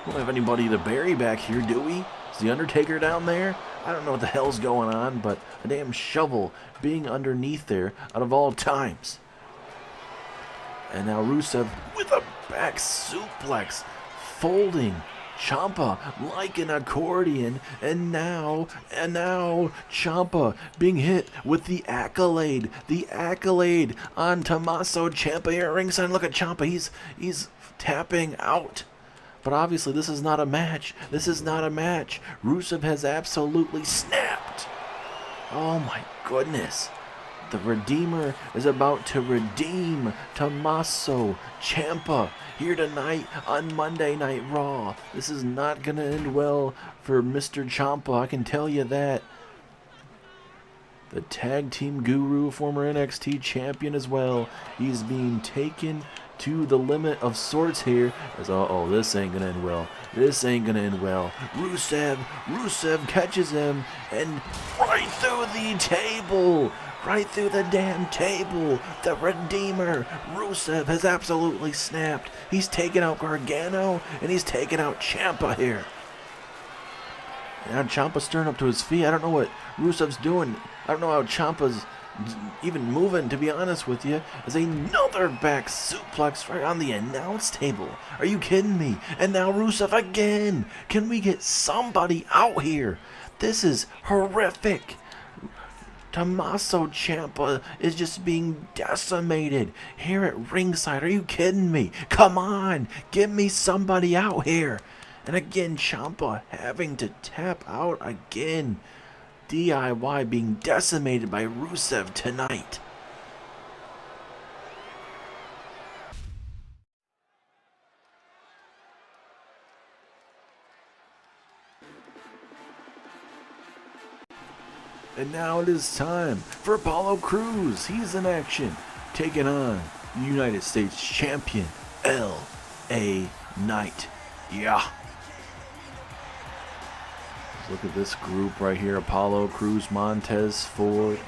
We don't have anybody to bury back here, do we? Is the Undertaker down there? I don't know what the hell's going on, but a damn shovel being underneath there out of all times. And now Rusev with a back suplex, folding Ciampa like an accordion. And now Ciampa being hit with the accolade on Tommaso Ciampa here at ringside. Look at Ciampa, he's tapping out. But obviously this is not a match. Rusev has absolutely snapped. Oh my goodness. The Redeemer is about to redeem Tommaso Ciampa here tonight on Monday Night Raw. This is not going to end well for Mr. Ciampa, I can tell you that. The tag team guru, former NXT champion as well, he's being taken to the limit of sorts here. As this ain't gonna end well. This ain't gonna end well. Rusev catches him and right through the table. Right through the damn table. The Redeemer, Rusev, has absolutely snapped. He's taken out Gargano and he's taken out Ciampa here. Now Ciampa's stirring up to his feet. I don't know what Rusev's doing. I don't know how Ciampa's even moving, to be honest with you. As another back suplex right on the announce table. Are you kidding me? And now Rusev again. Can we get somebody out here? This is horrific. Tommaso Ciampa is just being decimated here at ringside. Are you kidding me? Come on, get me somebody out here. And again, Ciampa having to tap out again. DIY being decimated by Rusev tonight. And now it is time for Apollo Crews. He's in action, taking on United States Champion LA Knight. Yeah. Look at this group right here. Apollo Crews, Montez Ford,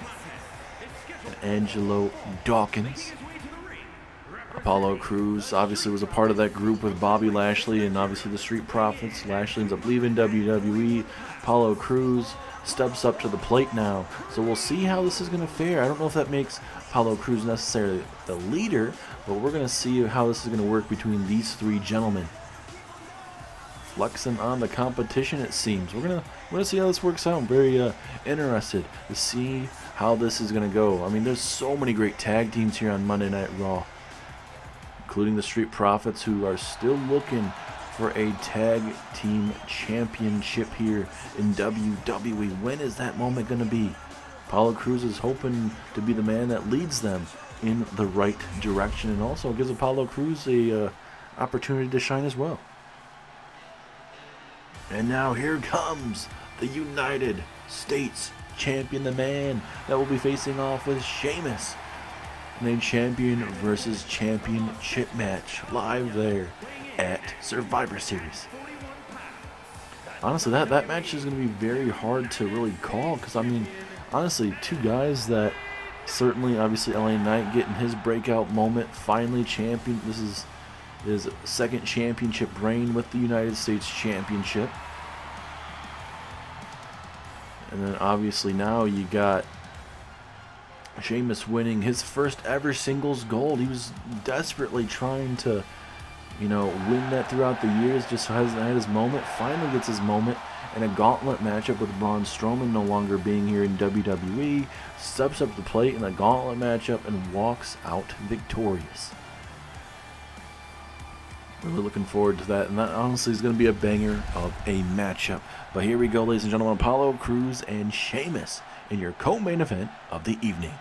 and Angelo Dawkins. Apollo Crews obviously was a part of that group with Bobby Lashley and obviously the Street Profits. Lashley ends up leaving WWE. Apollo Crews steps up to the plate now. So we'll see how this is going to fare. I don't know if that makes Apollo Crews necessarily the leader, but we're going to see how this is going to work between these three gentlemen. Flexing on the competition, it seems. We're gonna see how this works out. I'm very interested to see how this is gonna go. I mean, there's so many great tag teams here on Monday Night Raw, including the Street Profits, who are still looking for a tag team championship here in WWE. When is that moment gonna be? Apollo Crews is hoping to be the man that leads them in the right direction, and also gives Apollo Crews a opportunity to shine as well. And now here comes the United States Champion, the man that will be facing off with Sheamus. Named Champion versus Championship match live there at Survivor Series. Honestly, that match is going to be very hard to really call because, I mean, honestly, two guys that certainly, obviously, LA Knight getting his breakout moment, finally champion. This is his second championship reign with the United States Championship. And then obviously now you got Sheamus winning his first ever singles gold. He was desperately trying to, win that throughout the years, just hasn't had his moment. Finally gets his moment in a gauntlet matchup with Braun Strowman no longer being here in WWE. Steps up to the plate in a gauntlet matchup and walks out victorious. Really looking forward to that, and that honestly is going to be a banger of a matchup. But here we go, ladies and gentlemen, Apollo Crews and Sheamus in your co-main event of the evening.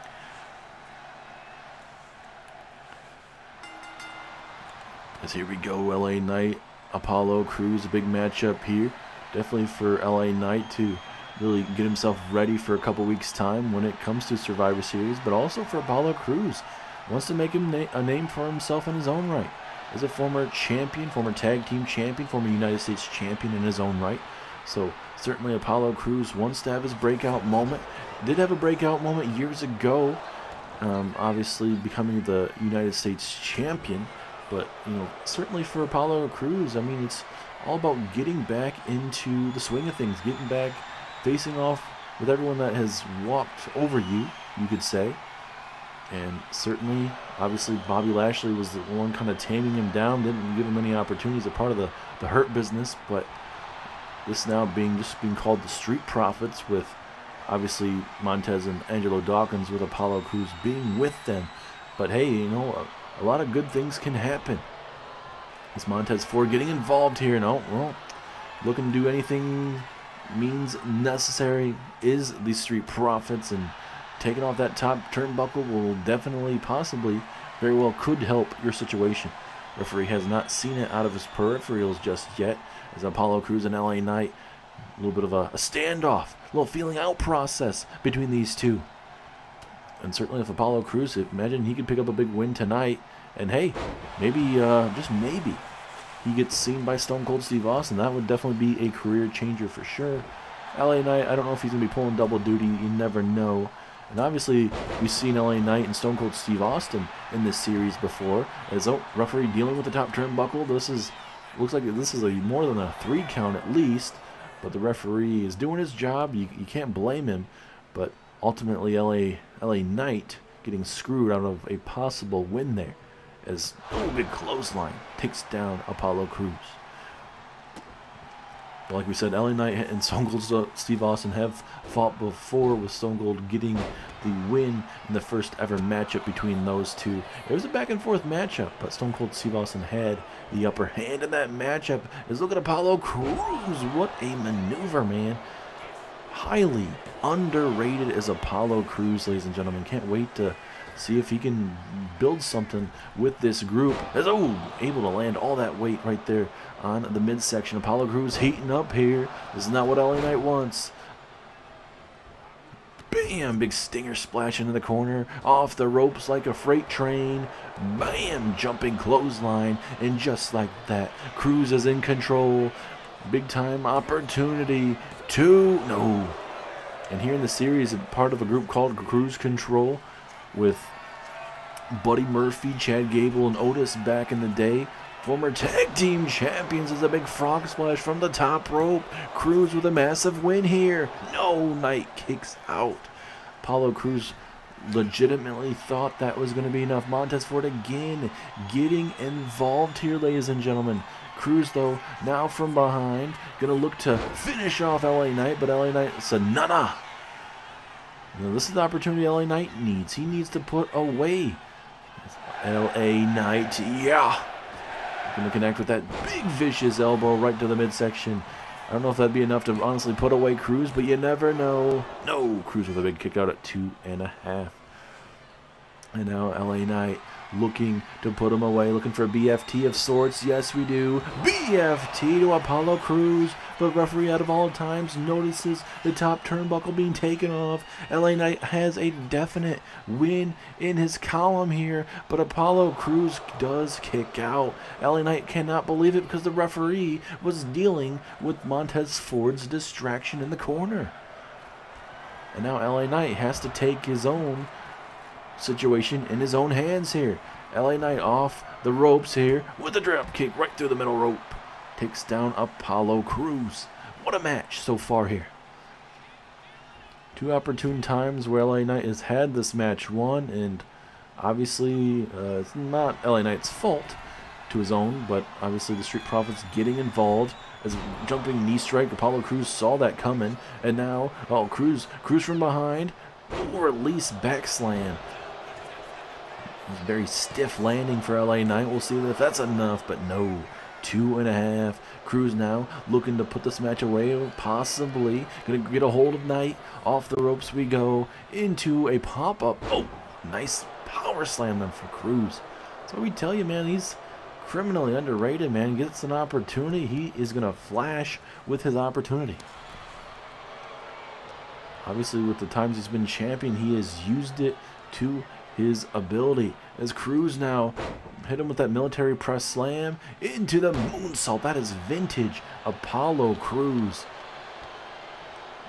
As here we go, LA Knight, Apollo Crews, a big matchup here. Definitely for LA Knight to really get himself ready for a couple weeks' time when it comes to Survivor Series, but also for Apollo Crews. Wants to make him a name for himself in his own right. As a former champion, former tag team champion, former United States champion in his own right. So certainly Apollo Crews wants to have his breakout moment. Did have a breakout moment years ago, obviously becoming the United States champion. But, certainly for Apollo Crews, I mean, it's all about getting back into the swing of things, getting back, facing off with everyone that has walked over you, you could say. And certainly, obviously, Bobby Lashley was the one kind of taming him down, didn't give him any opportunities, a part of the Hurt Business. But this now being called the Street Profits, with obviously Montez and Angelo Dawkins, with Apollo Crews being with them. But hey, a lot of good things can happen. Is Montez Ford getting involved here? No, well, looking to do anything means necessary is the Street Profits, and taking off that top turnbuckle will definitely, possibly, very well could help your situation. Referee has not seen it out of his peripherals just yet, as Apollo Crews and LA Knight, a little bit of a standoff, a little feeling out process between these two. And certainly if Apollo Crews, imagine he could pick up a big win tonight. And hey, maybe, just maybe, he gets seen by Stone Cold Steve Austin. That would definitely be a career changer for sure. LA Knight, I don't know if he's going to be pulling double duty. You never know. And obviously, we've seen LA Knight and Stone Cold Steve Austin in this series before. As a referee dealing with the top turnbuckle, looks like this is more than a 3 count at least. But the referee is doing his job. You can't blame him. But ultimately, LA Knight getting screwed out of a possible win there. As big clothesline takes down Apollo Crews. But like we said, LA Knight and Stone Cold Steve Austin have fought before, with Stone Cold getting the win in the first ever matchup between those two. It was a back and forth matchup, but Stone Cold Steve Austin had the upper hand in that matchup. Look at Apollo Crews. What a maneuver, man. Highly underrated as Apollo Crews, ladies and gentlemen. Can't wait to see if he can build something with this group. As able to land all that weight right there on the midsection. Apollo Crews heating up here. This is not what LA Knight wants. Bam! Big stinger splash into the corner. Off the ropes like a freight train. Bam! Jumping clothesline. And just like that, Crews is in control. Big time opportunity to... No. And here in the series, part of a group called Cruise Control, with Buddy Murphy, Chad Gable, and Otis back in the day. Former tag team champions. Is a big frog splash from the top rope. Crews with a massive win here. No, Knight kicks out. Apollo Crews legitimately thought that was going to be enough. Montez Ford again getting involved here, ladies and gentlemen. Crews, though, now from behind, going to look to finish off LA Knight, but LA Knight said, nah. Now, this is the opportunity LA Knight needs. He needs to put away LA Knight. Yeah. Going to connect with that big vicious elbow right to the midsection. I don't know if that'd be enough to honestly put away Crews, but you never know. No, Crews with a big kick out at 2.5. And now LA Knight looking to put him away, looking for a BFT of sorts. Yes, we do. BFT to Apollo Crews, but referee out of all times notices the top turnbuckle being taken off. LA Knight has a definite win in his column here, but Apollo Crews does kick out. LA Knight cannot believe it because the referee was dealing with Montez Ford's distraction in the corner. And now LA Knight has to take his own situation in his own hands here. LA Knight off the ropes here with a drop kick right through the middle rope. Takes down Apollo Crews. What a match so far here. 2 opportune times where LA Knight has had this match won, and obviously it's not LA Knight's fault to his own, but obviously the Street Profits getting involved. As jumping knee strike, Apollo Crews saw that coming, and now, Crews from behind, release back slam. Very stiff landing for LA Knight. We'll see if that's enough, but no. 2.5. Crews now looking to put this match away, possibly. Gonna get a hold of Knight. Off the ropes we go into a pop-up. Nice power slam then for Crews. So we tell you, man, he's criminally underrated, man. Gets an opportunity, he is gonna flash with his opportunity. Obviously, with the times he's been champion, he has used it to his ability. As Crews now hit him with that military press slam into the moonsault. That is vintage Apollo Crews.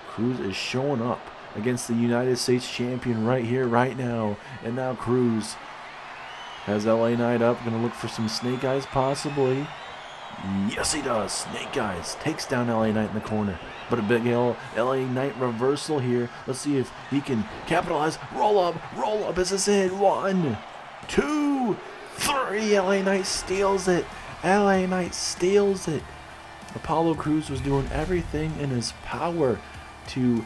Crews is showing up against the United States champion right here, right now. And now Crews has LA Knight up. Going to look for some snake eyes possibly. Yes, he does. Snake eyes. Takes down LA Knight in the corner. But a big LA Knight reversal here. Let's see if he can capitalize. Roll up. Is this it? 1, 2, 3. LA Knight steals it. LA Knight steals it. Apollo Crews was doing everything in his power to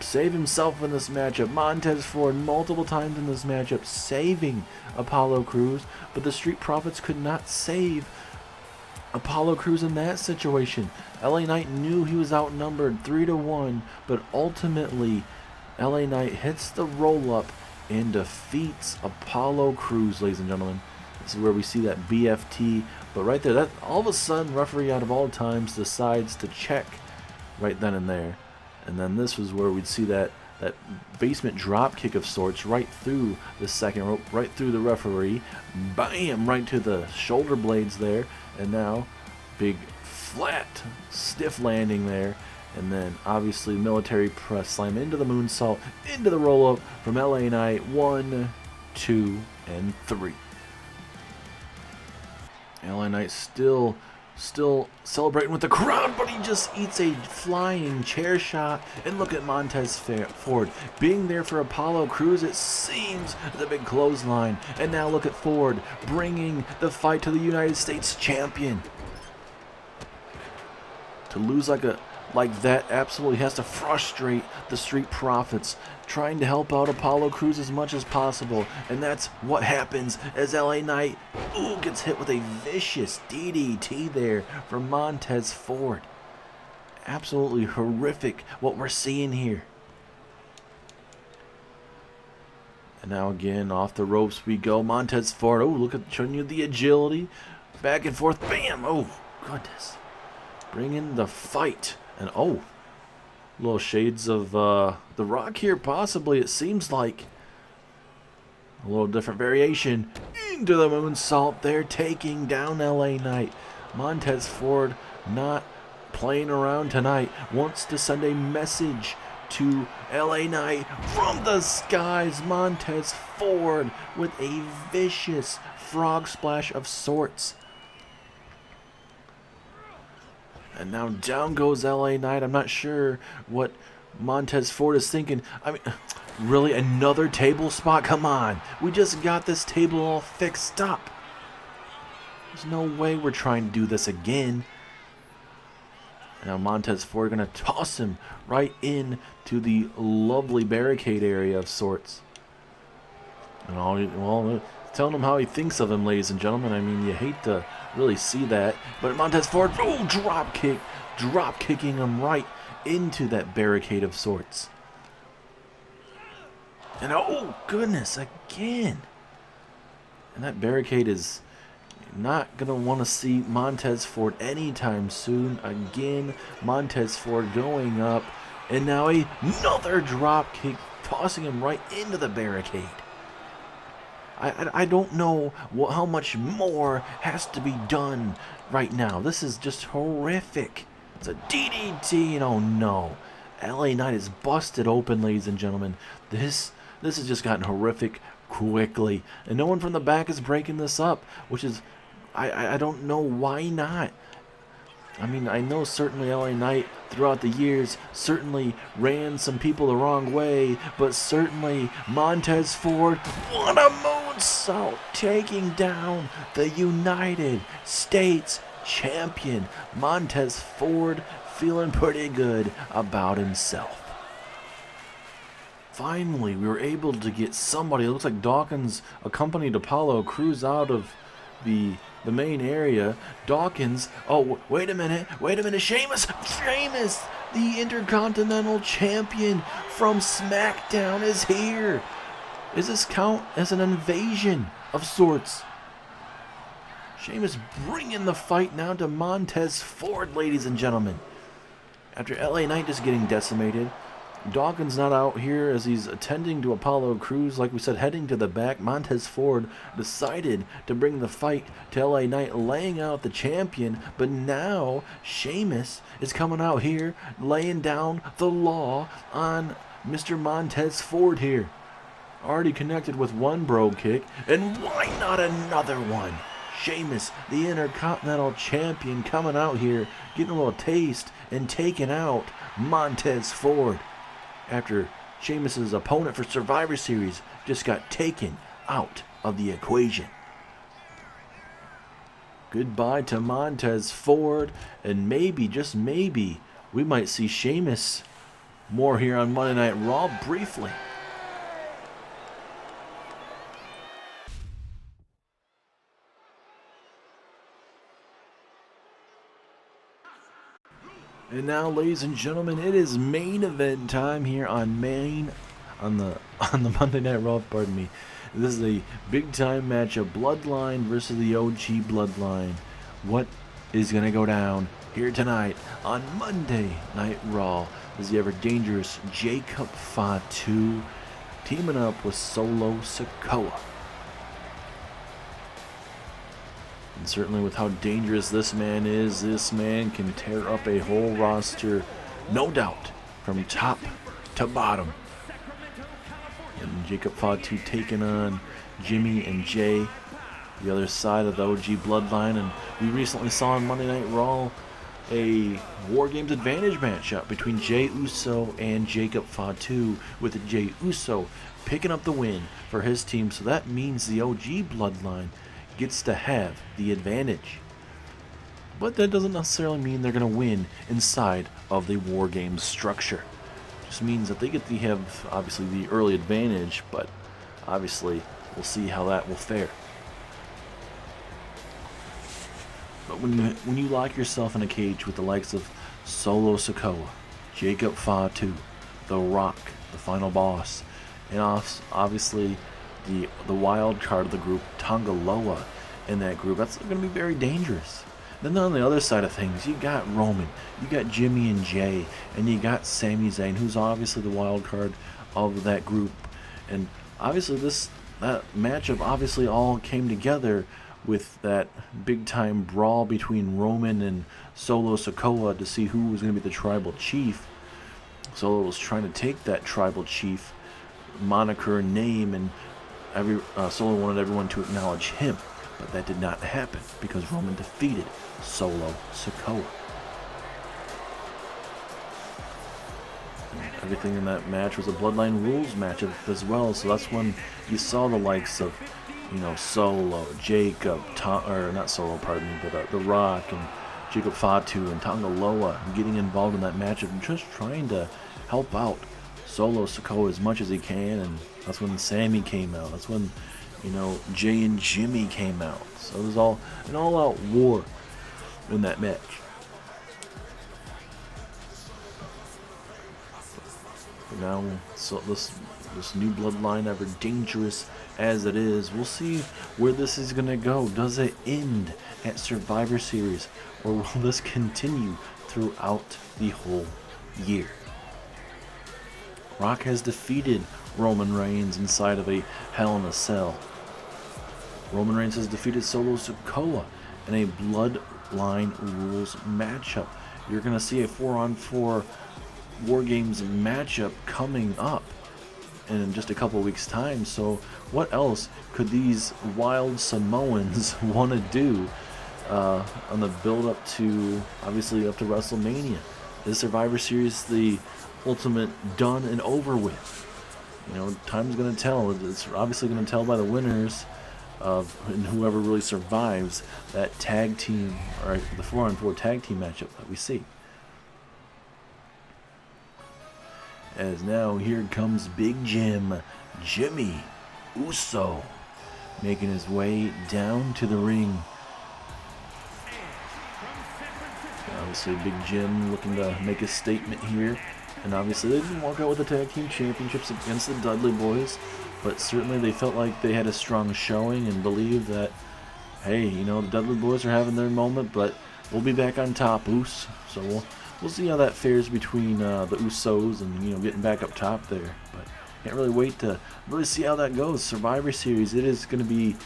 save himself in this matchup. Montez Ford multiple times in this matchup saving Apollo Crews. But the Street Profits could not save Apollo Crews in that situation. LA Knight knew he was outnumbered 3-1, but ultimately LA Knight hits the roll up and defeats Apollo Crews, ladies and gentlemen. This is where we see that BFT, but right there, that all of a sudden referee out of all times decides to check right then and there. And then this was where we'd see that that basement drop kick of sorts right through the second rope, right through the referee. Bam! Right to the shoulder blades there. And now, big flat, stiff landing there. And then, obviously, military press slam into the moonsault, into the roll-up from LA Knight. 1, 2, and 3. LA Knight still celebrating with the crowd, but he just eats a flying chair shot. And look at Montez Ford being there for Apollo Crews. It seems the big clothesline. And now look at Ford bringing the fight to the United States champion. To lose like that absolutely has to frustrate the Street Profits, trying to help out Apollo Crews as much as possible. And that's what happens as LA Knight gets hit with a vicious DDT there from Montez Ford. Absolutely horrific what we're seeing here. And now again, off the ropes we go. Montez Ford, look at showing you the agility. Back and forth, bam! Oh, goodness. Bringing the fight. And little shades of The Rock here, possibly, it seems like. A little different variation into the moonsault there, taking down LA Knight. Montez Ford not playing around tonight, wants to send a message to LA Knight from the skies. Montez Ford with a vicious frog splash of sorts. And now down goes LA Knight. I'm not sure what Montez Ford is thinking. I mean, really, another table spot? Come on. We just got this table all fixed up. There's no way we're trying to do this again. Now Montez Ford going to toss him right into the lovely barricade area of sorts. And telling him how he thinks of him, ladies and gentlemen. I mean, you hate to really see that. But Montez Ford, drop kicking him right into that barricade of sorts. And goodness, again. And that barricade is not going to want to see Montez Ford anytime soon. Again, Montez Ford going up. And now another drop kick, tossing him right into the barricade. I don't know how much more has to be done right now. This is just horrific. It's a DDT, and oh no. LA Knight is busted open, ladies and gentlemen. This has just gotten horrific quickly. And no one from the back is breaking this up, which is, I don't know why not. I mean, I know certainly LA Knight throughout the years certainly ran some people the wrong way, but certainly Montez Ford, what a moonsault, taking down the United States champion. Montez Ford feeling pretty good about himself. Finally, we were able to get somebody. It looks like Dawkins accompanied Apollo Crews out of the main area. Dawkins, wait a minute, Sheamus, the Intercontinental Champion from SmackDown is here. Does this count as an invasion of sorts? Sheamus bringing the fight now to Montez Ford, ladies and gentlemen. After LA Knight just getting decimated, Dawkins not out here as he's attending to Apollo Crews. Like we said, heading to the back, Montez Ford decided to bring the fight to LA Knight, laying out the champion. But now Sheamus is coming out here, laying down the law on Mr. Montez Ford here. Already connected with one brogue kick, and why not another one? Sheamus, the Intercontinental Champion, coming out here, getting a little taste and taking out Montez Ford. After Sheamus's opponent for Survivor Series just got taken out of the equation. Goodbye to Montez Ford, and maybe, just maybe, we might see Sheamus more here on Monday Night Raw briefly. And now, ladies and gentlemen, it is main event time here on the Monday Night Raw. Pardon me. This is a big time matchup: Bloodline versus the OG Bloodline. What is gonna go down here tonight on Monday Night Raw? is the ever dangerous Jacob Fatu teaming up with Solo Sikoa. And certainly with how dangerous this man is, this man can tear up a whole roster, no doubt, from top to bottom. And Jacob Fatu taking on Jimmy and Jay, the other side of the OG bloodline. And we recently saw on Monday Night Raw a War Games Advantage matchup between Jey Uso and Jacob Fatu, with Jey Uso picking up the win for his team. So that means the OG bloodline gets to have the advantage. But that doesn't necessarily mean they're going to win inside of the War Games structure. It just means that they get to have, obviously, the early advantage, but obviously we'll see how that will fare. But when you lock yourself in a cage with the likes of Solo Sikoa, Jacob Fatu, The Rock, the final boss, and obviously the wild card of the group, Tonga Loa, in that group, that's going to be very dangerous. Then on the other side of things, you got Roman, you got Jimmy and Jay, and you got Sami Zayn, who's obviously the wild card of that group. And obviously that matchup obviously all came together with that big time brawl between Roman and Solo Sikoa to see who was going to be the tribal chief. Solo was trying to take that tribal chief moniker name, and Solo wanted everyone to acknowledge him, but that did not happen because Roman defeated Solo Sikoa. And everything in that match was a Bloodline Rules matchup as well, so that's when you saw the likes of, Solo, Jacob, not Solo, pardon me, but The Rock and Jacob Fatu and Tonga Loa getting involved in that matchup and just trying to help out Solo Sikoa as much as he can. And that's when Sami came out. That's when, Jay and Jimmy came out. So it was all an all-out war in that match. But now, so this new bloodline, ever dangerous as it is, we'll see where this is going to go. Does it end at Survivor Series, or will this continue throughout the whole year? Rock has defeated Roman Reigns inside of a Hell in a Cell. Roman Reigns has defeated Solo Sikoa in a Bloodline Rules matchup. You're going to see a 4-on-4 War Games matchup coming up in just a couple weeks' time. So what else could these wild Samoans want to do on the build-up to, obviously, up to WrestleMania? Is Survivor Series the ultimate done and over with? Time's going to tell. It's obviously going to tell by the winners and whoever really survives that tag team, or the 4-on-4 tag team matchup that we see. As now here comes Big Jim, Jimmy Uso, making his way down to the ring. Obviously Big Jim looking to make a statement here. And obviously they didn't walk out with the tag team championships against the Dudley Boys, but certainly they felt like they had a strong showing and believed that, hey, the Dudley Boys are having their moment, but we'll be back on top, Us. So we'll see how that fares between the Usos and getting back up top there. But can't really wait to really see how that goes. Survivor Series, it is going to be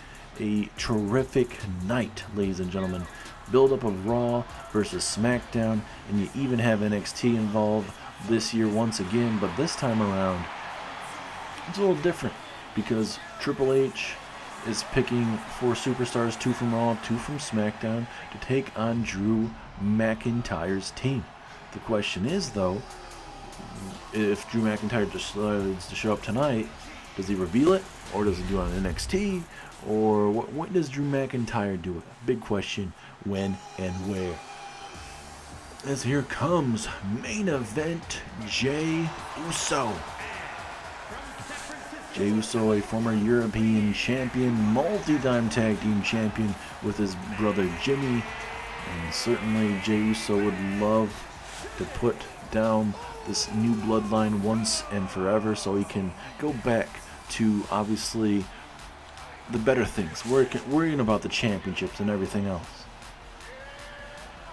a terrific night, ladies and gentlemen. Build up of Raw versus SmackDown, and you even have NXT involved this year once again, but this time around it's a little different because Triple H is picking 4 superstars, 2 from Raw, 2 from SmackDown, to take on Drew McIntyre's team. The question is, though, if Drew McIntyre decides to show up tonight, does he reveal it, or does he do it on NXT, or what does Drew McIntyre do? Big question, when and where. As here comes main event, Jey Uso. Jey Uso, a former European champion, multi-time tag team champion with his brother Jimmy. And certainly Jey Uso would love to put down this new bloodline once and forever so he can go back to, obviously, the better things, worrying about the championships and everything else.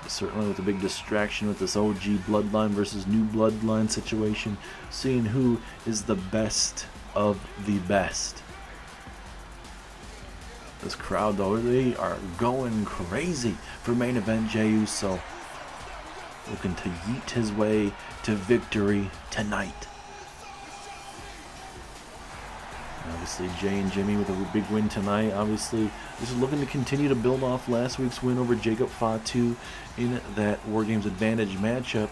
Certainly with a big distraction with this OG Bloodline versus New Bloodline situation, seeing who is the best of the best. This crowd, though, they are going crazy for main event Jey Uso, looking to yeet his way to victory tonight. Obviously, Jey and Jimmy with a big win tonight. Obviously, this is looking to continue to build off last week's win over Jacob Fatu in that War Games Advantage matchup.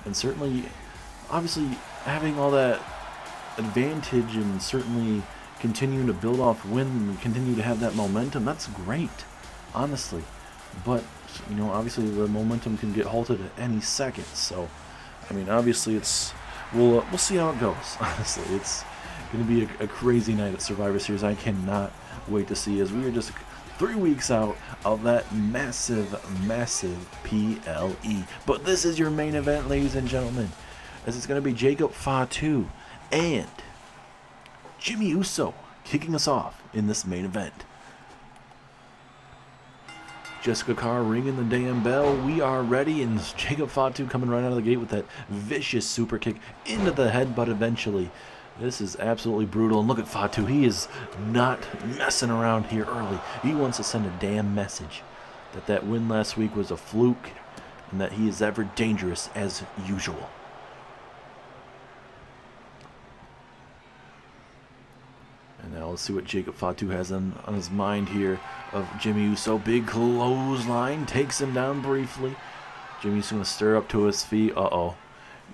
And certainly, obviously, having all that advantage and certainly continuing to build off win and continue to have that momentum, that's great, honestly. But, you know, obviously the momentum can get halted at any second. So, I mean, obviously we'll see how it goes, honestly. It's going to be a crazy night at Survivor Series. I cannot wait to see, as we are just 3 weeks out of that massive PLE. But this is your main event, ladies and gentlemen, as it's going to be Jacob Fatu and Jimmy Uso kicking us off in this main event. Jessica Carr ringing the damn bell. We are ready, and Jacob Fatu coming right out of the gate with that vicious super kick into the headbutt eventually. This is absolutely brutal, and look at Fatu. He is not messing around here early. He wants to send a damn message that win last week was a fluke and that he is ever dangerous as usual. And now let's see what Jacob Fatu has on his mind here of Jimmy Uso. Big clothesline, takes him down briefly. Jimmy's going to stir up to his feet. Uh-oh.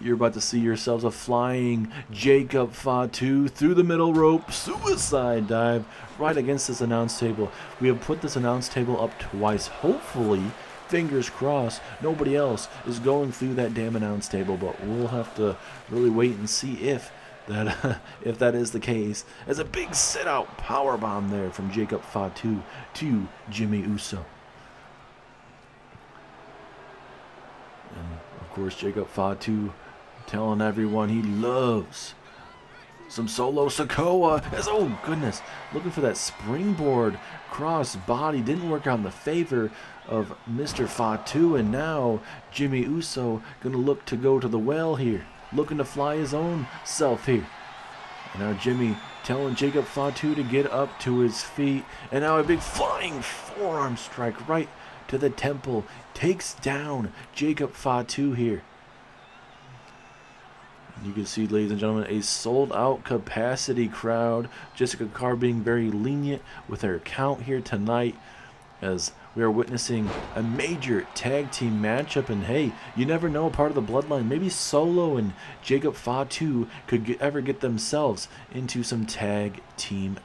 You're about to see yourselves a flying Jacob Fatu through the middle rope. Suicide dive right against this announce table. We have put this announce table up twice. Hopefully, fingers crossed, nobody else is going through that damn announce table. But we'll have to really wait and see if that is the case. As a big sit-out powerbomb there from Jacob Fatu to Jimmy Uso. And of course, Jacob Fatu telling everyone he loves some Solo Sikoa. As, oh goodness, looking for that springboard cross body. Didn't work out in the favor of Mr. Fatu. And now Jimmy Uso going to look to go to the well here. Looking to fly his own self here. And now Jimmy telling Jacob Fatu to get up to his feet. And now a big flying forearm strike right to the temple. Takes down Jacob Fatu here. You can see, ladies and gentlemen, a sold-out capacity crowd. Jessica Carr being very lenient with her count here tonight, as we are witnessing a major tag team matchup. And hey, you never know, part of the bloodline, maybe Solo and Jacob Fatu could ever get themselves into some tag team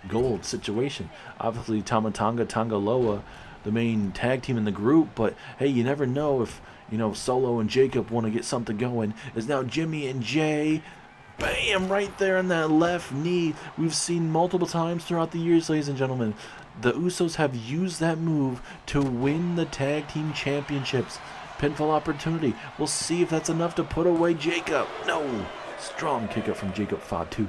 gold situation. Obviously, Tama Tonga Loa, the main tag team in the group, but hey, you never know if, you know, Solo and Jacob want to get something going. Is now Jimmy and Jey. Bam! Right there on that left knee. We've seen multiple times throughout the years, ladies and gentlemen. The Usos have used that move to win the tag team championships. Pinfall opportunity. We'll see if that's enough to put away Jacob. No! Strong kick up from Jacob Fatu.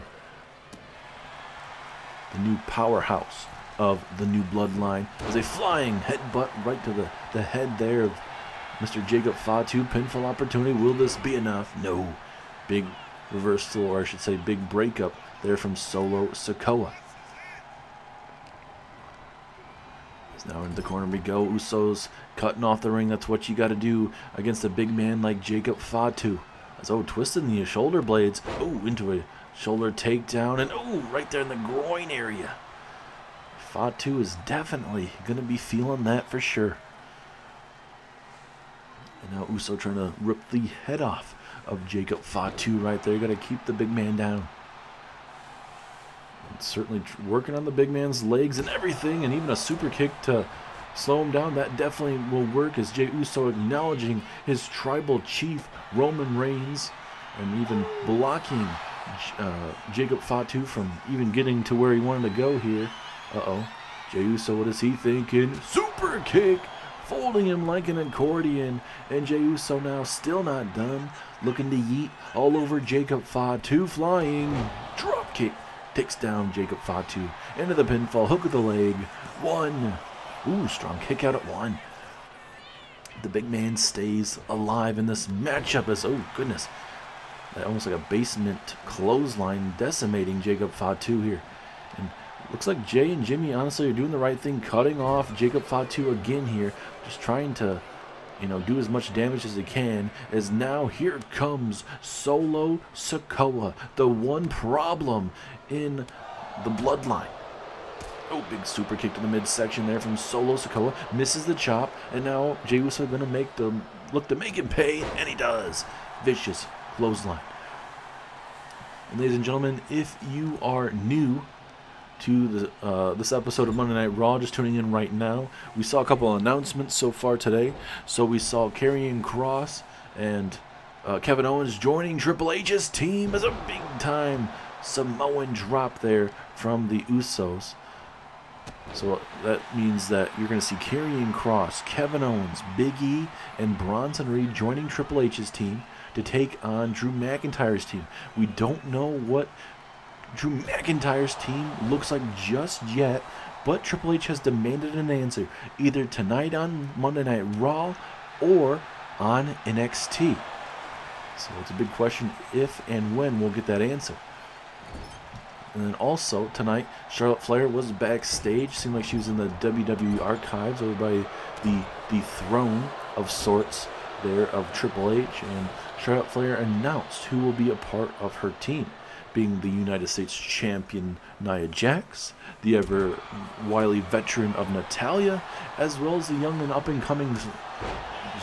The new powerhouse of the new bloodline. As a flying headbutt right to the head there of Mr. Jacob Fatu. Pinfall opportunity. Will this be enough? No. Big reversal, or I should say big breakup there from Solo Sikoa. Now into the corner we go. Usos cutting off the ring. That's what you got to do against a big man like Jacob Fatu. As twisting the shoulder blades. Into a shoulder takedown. And right there in the groin area. Fatu is definitely going to be feeling that for sure. And now Uso trying to rip the head off of Jacob Fatu right there. You got to keep the big man down. Certainly working on the big man's legs and everything, and even a super kick to slow him down. That definitely will work, as Jey Uso acknowledging his tribal chief Roman Reigns, and even blocking Jacob Fatu from even getting to where he wanted to go here. Jey Uso, what is he thinking? Super kick, folding him like an accordion, and Jey Uso now still not done, looking to yeet all over Jacob Fatu. Flying drop kick. Takes down Jacob Fatu into the pinfall. Hook of the leg. 1. Strong kick out at 1. the big man stays alive in this matchup as, oh goodness, almost like a basement clothesline decimating Jacob Fatu here. And looks like Jay and Jimmy honestly are doing the right thing, cutting off Jacob Fatu again here, just trying to, you know, do as much damage as they can, as now here comes Solo Sikoa, the one problem in the bloodline. Oh, big super kick to the midsection there from Solo Sikoa, misses the chop, and now Jey Uso going to look to make him pay, and he does. Vicious clothesline. And ladies and gentlemen, if you are new to this episode of Monday Night Raw, just tuning in right now, we saw a couple of announcements so far today. So we saw Karrion Kross and Kevin Owens joining Triple H's team as a big-time Samoan drop there from the Usos. So that means that you're going to see Karrion Kross, Kevin Owens, Big E, and Bronson Reed joining Triple H's team to take on Drew McIntyre's team. We don't know what Drew McIntyre's team looks like just yet, but Triple H has demanded an answer either tonight on Monday Night Raw or on NXT. So it's a big question if and when we'll get that answer. And then also tonight, Charlotte Flair was backstage. Seemed like she was in the WWE archives over by the throne of sorts there of Triple H. And Charlotte Flair announced who will be a part of her team, being the United States champion Nia Jax, the ever wily veteran of Natalya, as well as the young and up-and-coming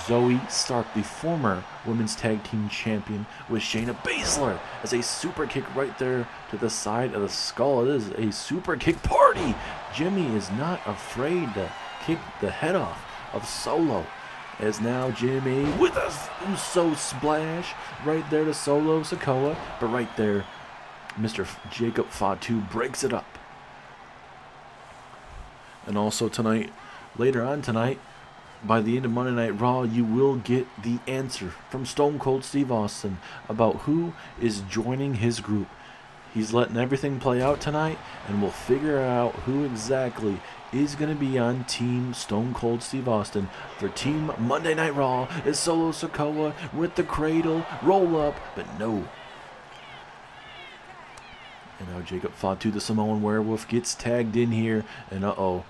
Zoe Stark, the former women's tag team champion, with Shayna Baszler as a super kick right there to the side of the skull. It is a super kick party. Jimmy is not afraid to kick the head off of Solo, as now Jimmy with a Uso splash right there to Solo Sikoa, but right there Mr. Jacob Fatu breaks it up. And also tonight, later on tonight, by the end of Monday Night Raw, you will get the answer from Stone Cold Steve Austin about who is joining his group. He's letting everything play out tonight, and we'll figure out who exactly is going to be on Team Stone Cold Steve Austin. For Team Monday Night Raw is Solo Sikoa with the cradle, roll up, but no. And now Jacob Fatu, the Samoan Werewolf, gets tagged in here, and uh-oh.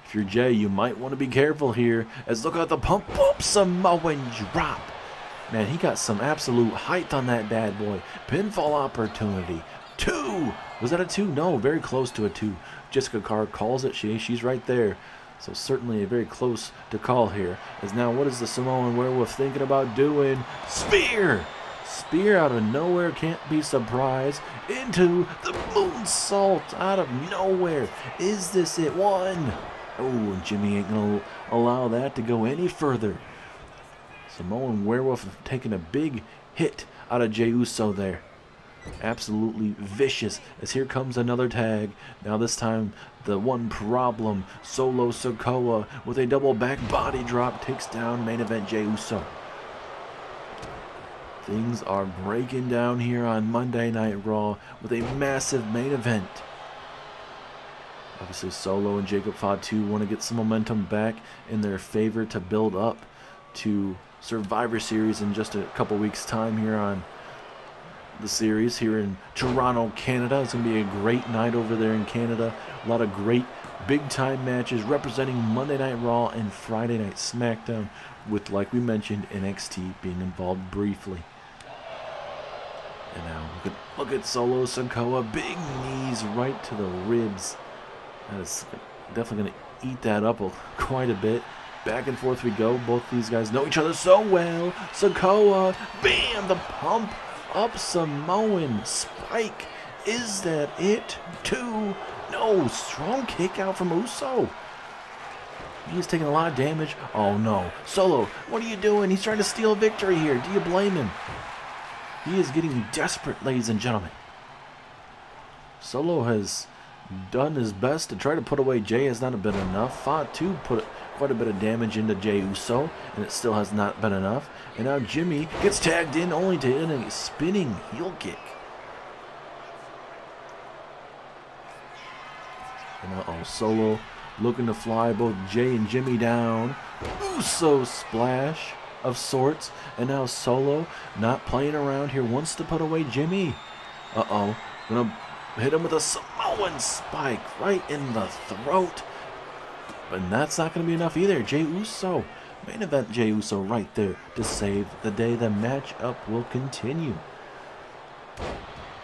If you're Jay, you might want to be careful here, as look at the pump-up Samoan drop. Man, he got some absolute height on that bad boy. Pinfall opportunity. 2. Was that a 2? No, very close to a 2. Jessica Carr calls it. She's right there. So certainly a very close to call here. As now, what is the Samoan Werewolf thinking about doing? Spear! Spear out of nowhere, can't be surprised. Into the moonsault out of nowhere. Is this it? 1. Oh, and Jimmy ain't going to allow that to go any further. Samoan Werewolf taking a big hit out of Jey Uso there. Absolutely vicious, as here comes another tag. Now this time, the one problem, Solo Sikoa with a double back body drop takes down main event Jey Uso. Things are breaking down here on Monday Night Raw with a massive main event. Obviously, Solo and Jacob Fatu want to get some momentum back in their favor to build up to Survivor Series in just a couple weeks' time here on the series here in Toronto, Canada. It's going to be a great night over there in Canada. A lot of great big-time matches representing Monday Night Raw and Friday Night SmackDown, with, like we mentioned, NXT being involved briefly. And now look at Solo Sikoa, big knees right to the ribs. That is definitely going to eat that up quite a bit. Back and forth we go. Both these guys know each other so well. Sikoa, bam, the pump up Samoan spike. Is that it? 2. No, strong kick out from Uso. He's taking a lot of damage. Oh no, Solo, what are you doing? He's trying to steal a victory here. Do you blame him? He is getting desperate, ladies and gentlemen. Solo has done his best to try to put away Jay. Has not been enough. Fatu put quite a bit of damage into Jey Uso, and it still has not been enough. And now Jimmy gets tagged in, only to end a spinning heel kick. And Solo looking to fly both Jay and Jimmy down. Uso splash of sorts. And now Solo, not playing around here, wants to put away Jimmy. Uh-oh. Gonna hit him with a Samoan spike right in the throat. But that's not going to be enough either. Jey Uso, main event Jey Uso right there to save the day. The matchup will continue.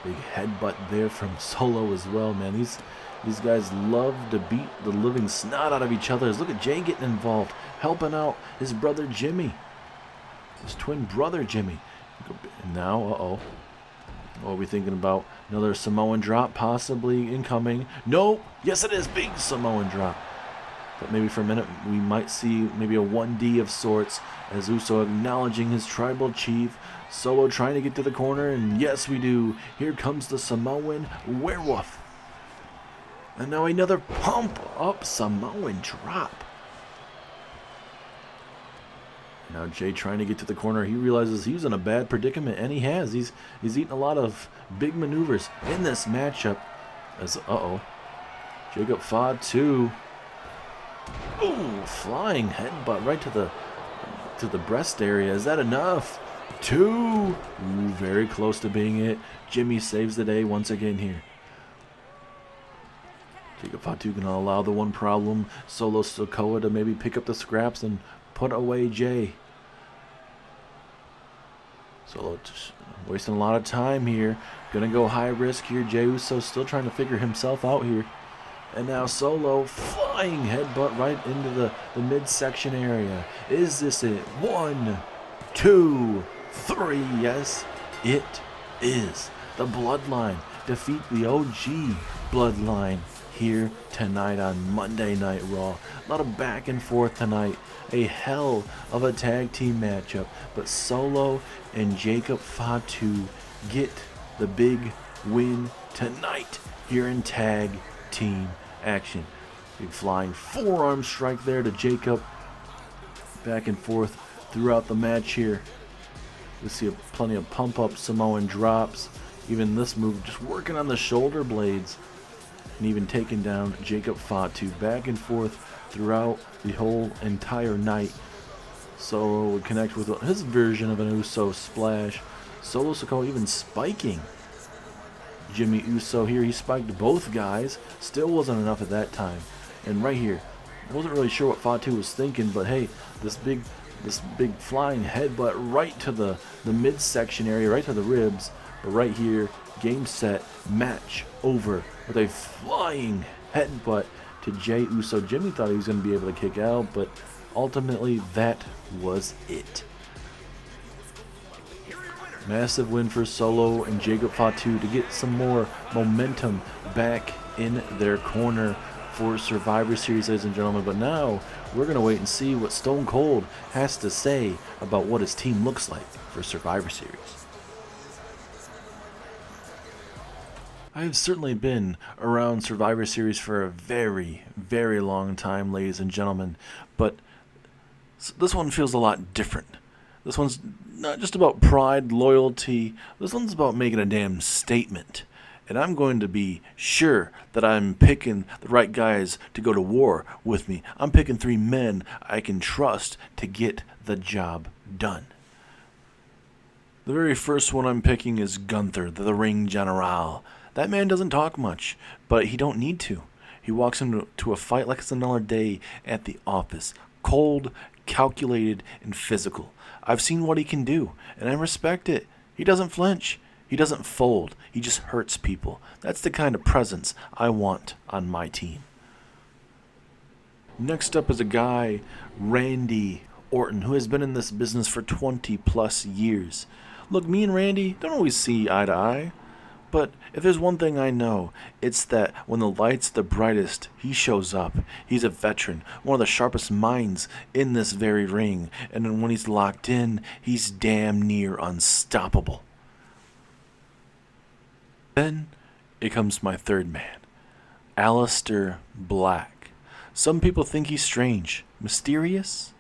Big headbutt there from Solo as well, man. These guys love to beat the living snot out of each other. Look at Jay getting involved, helping out his brother Jimmy. His twin brother Jimmy. And now, uh-oh. What are we thinking about? Another Samoan drop possibly incoming. Nope. Yes, it is. Big Samoan drop. But maybe for a minute we might see maybe a 1D of sorts as Uso acknowledging his tribal chief. Solo trying to get to the corner, and yes we do. Here comes the Samoan werewolf. And now another pump up Samoan drop. Now Jay trying to get to the corner. He realizes he's in a bad predicament, and he has. He's eaten a lot of big maneuvers in this matchup. As Jacob Fatu. Ooh, flying headbutt right to the breast area. Is that enough? 2. Ooh, very close to being it. Jimmy saves the day once again here. Jacob Fatu gonna allow the one problem. Solo Sikoa to maybe pick up the scraps and put away Jay. Solo just wasting a lot of time here. Gonna go high risk here. Jey Uso still trying to figure himself out here. And now Solo flying headbutt right into the midsection area. Is this it? 1, 2, 3. Yes, it is. The Bloodline defeat the OG Bloodline here tonight on Monday Night Raw. A lot of back and forth tonight. A hell of a tag team matchup. But Solo and Jacob Fatu get the big win tonight here in tag team action. Big flying forearm strike there to Jacob. Back and forth throughout the match here. We see plenty of pump up Samoan drops. Even this move just working on the shoulder blades. And even taking down Jacob Fatu. Back and forth throughout the whole entire night. Solo would connect with his version of an Uso splash. Solo Sikoa even spiking Jimmy Uso here. He spiked both guys. Still wasn't enough at that time. And right here, I wasn't really sure what Fatu was thinking, but hey, this big flying headbutt right to the midsection area, right to the ribs. But right here, game, set, match over with a flying headbutt to Jey Uso. Jimmy thought he was going to be able to kick out, but ultimately that was it. Massive win for Solo and Jacob Fatu to get some more momentum back in their corner for Survivor Series, ladies and gentlemen. But now we're going to wait and see what Stone Cold has to say about what his team looks like for Survivor Series. I have certainly been around Survivor Series for a very, very long time, ladies and gentlemen, but this one feels a lot different. This one's not just about pride, loyalty. This one's about making a damn statement. And I'm going to be sure that I'm picking the right guys to go to war with me. I'm picking 3 men I can trust to get the job done. The very first one I'm picking is Gunther, the Ring General. That man doesn't talk much, but he don't need to. He walks into a fight like it's another day at the office. Cold, calculated, and physical. I've seen what he can do, and I respect it. He doesn't flinch. He doesn't fold. He just hurts people. That's the kind of presence I want on my team. Next up is a guy, Randy Orton, who has been in this business for 20 plus years. Look, me and Randy don't always see eye to eye. But if there's one thing I know, it's that when the light's the brightest, he shows up. He's a veteran, one of the sharpest minds in this very ring. And when he's locked in, he's damn near unstoppable. Then it comes my third man, Aliester Black. Some people think he's strange, mysterious.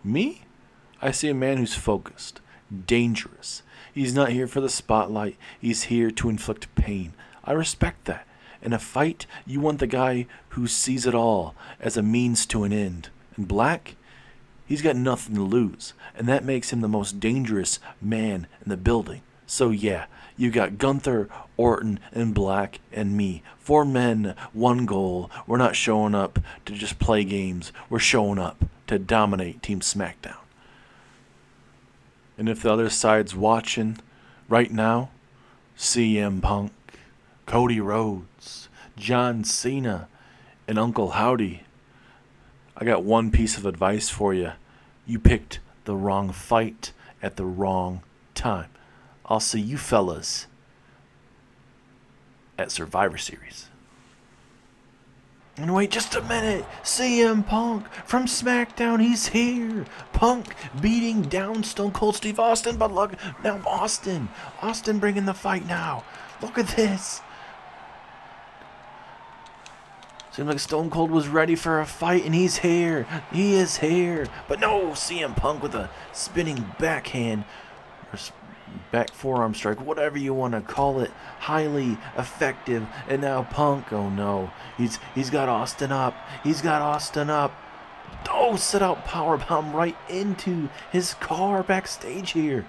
Me? I see a man who's focused, dangerous. He's not here for the spotlight. He's here to inflict pain. I respect that. In a fight, you want the guy who sees it all as a means to an end. And Black, he's got nothing to lose, and that makes him the most dangerous man in the building. So yeah, you got Gunther, Orton, and Black, and me. 4 men, 1 goal. We're not showing up to just play games. We're showing up to dominate Team SmackDown. And if the other side's watching right now, CM Punk, Cody Rhodes, John Cena, and Uncle Howdy, I got one piece of advice for you. You picked the wrong fight at the wrong time. I'll see you fellas at Survivor Series. And wait just a minute. CM Punk from SmackDown, he's here. Punk beating down Stone Cold Steve Austin, but look, now Austin bringing the fight now. Look at this. Seems like Stone Cold was ready for a fight, and he's here. He is here. But no, CM Punk with a spinning backhand, or back forearm strike, whatever you want to call it. Highly effective. And now Punk, oh no. He's got Austin up. He's got Austin up. Oh, sit out powerbomb right into his car backstage here.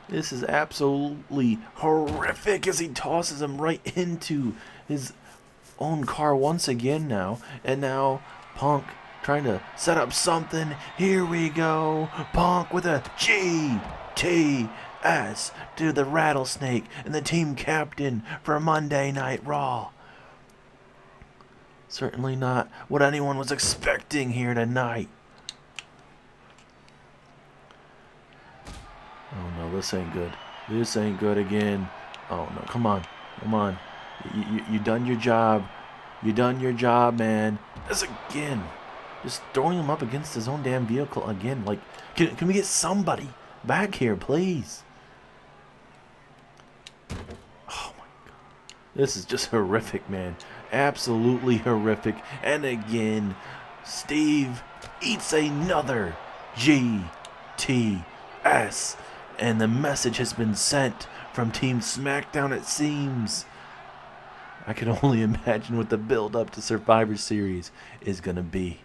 This is absolutely horrific as he tosses him right into his own car once again now. And now Punk trying to set up something. Here we go. Punk with a GTS to the Rattlesnake and the team captain for Monday Night Raw. Certainly not what anyone was expecting here tonight. Oh no, this ain't good. This ain't good again. Oh no, come on. You done your job. You done your job, man. This again. Just throwing him up against his own damn vehicle again. Like, can we get somebody back here, please? Oh my god. This is just horrific, man. Absolutely horrific. And again, Steve eats another GTS. And the message has been sent from Team SmackDown, it seems. I can only imagine what the build-up to Survivor Series is going to be.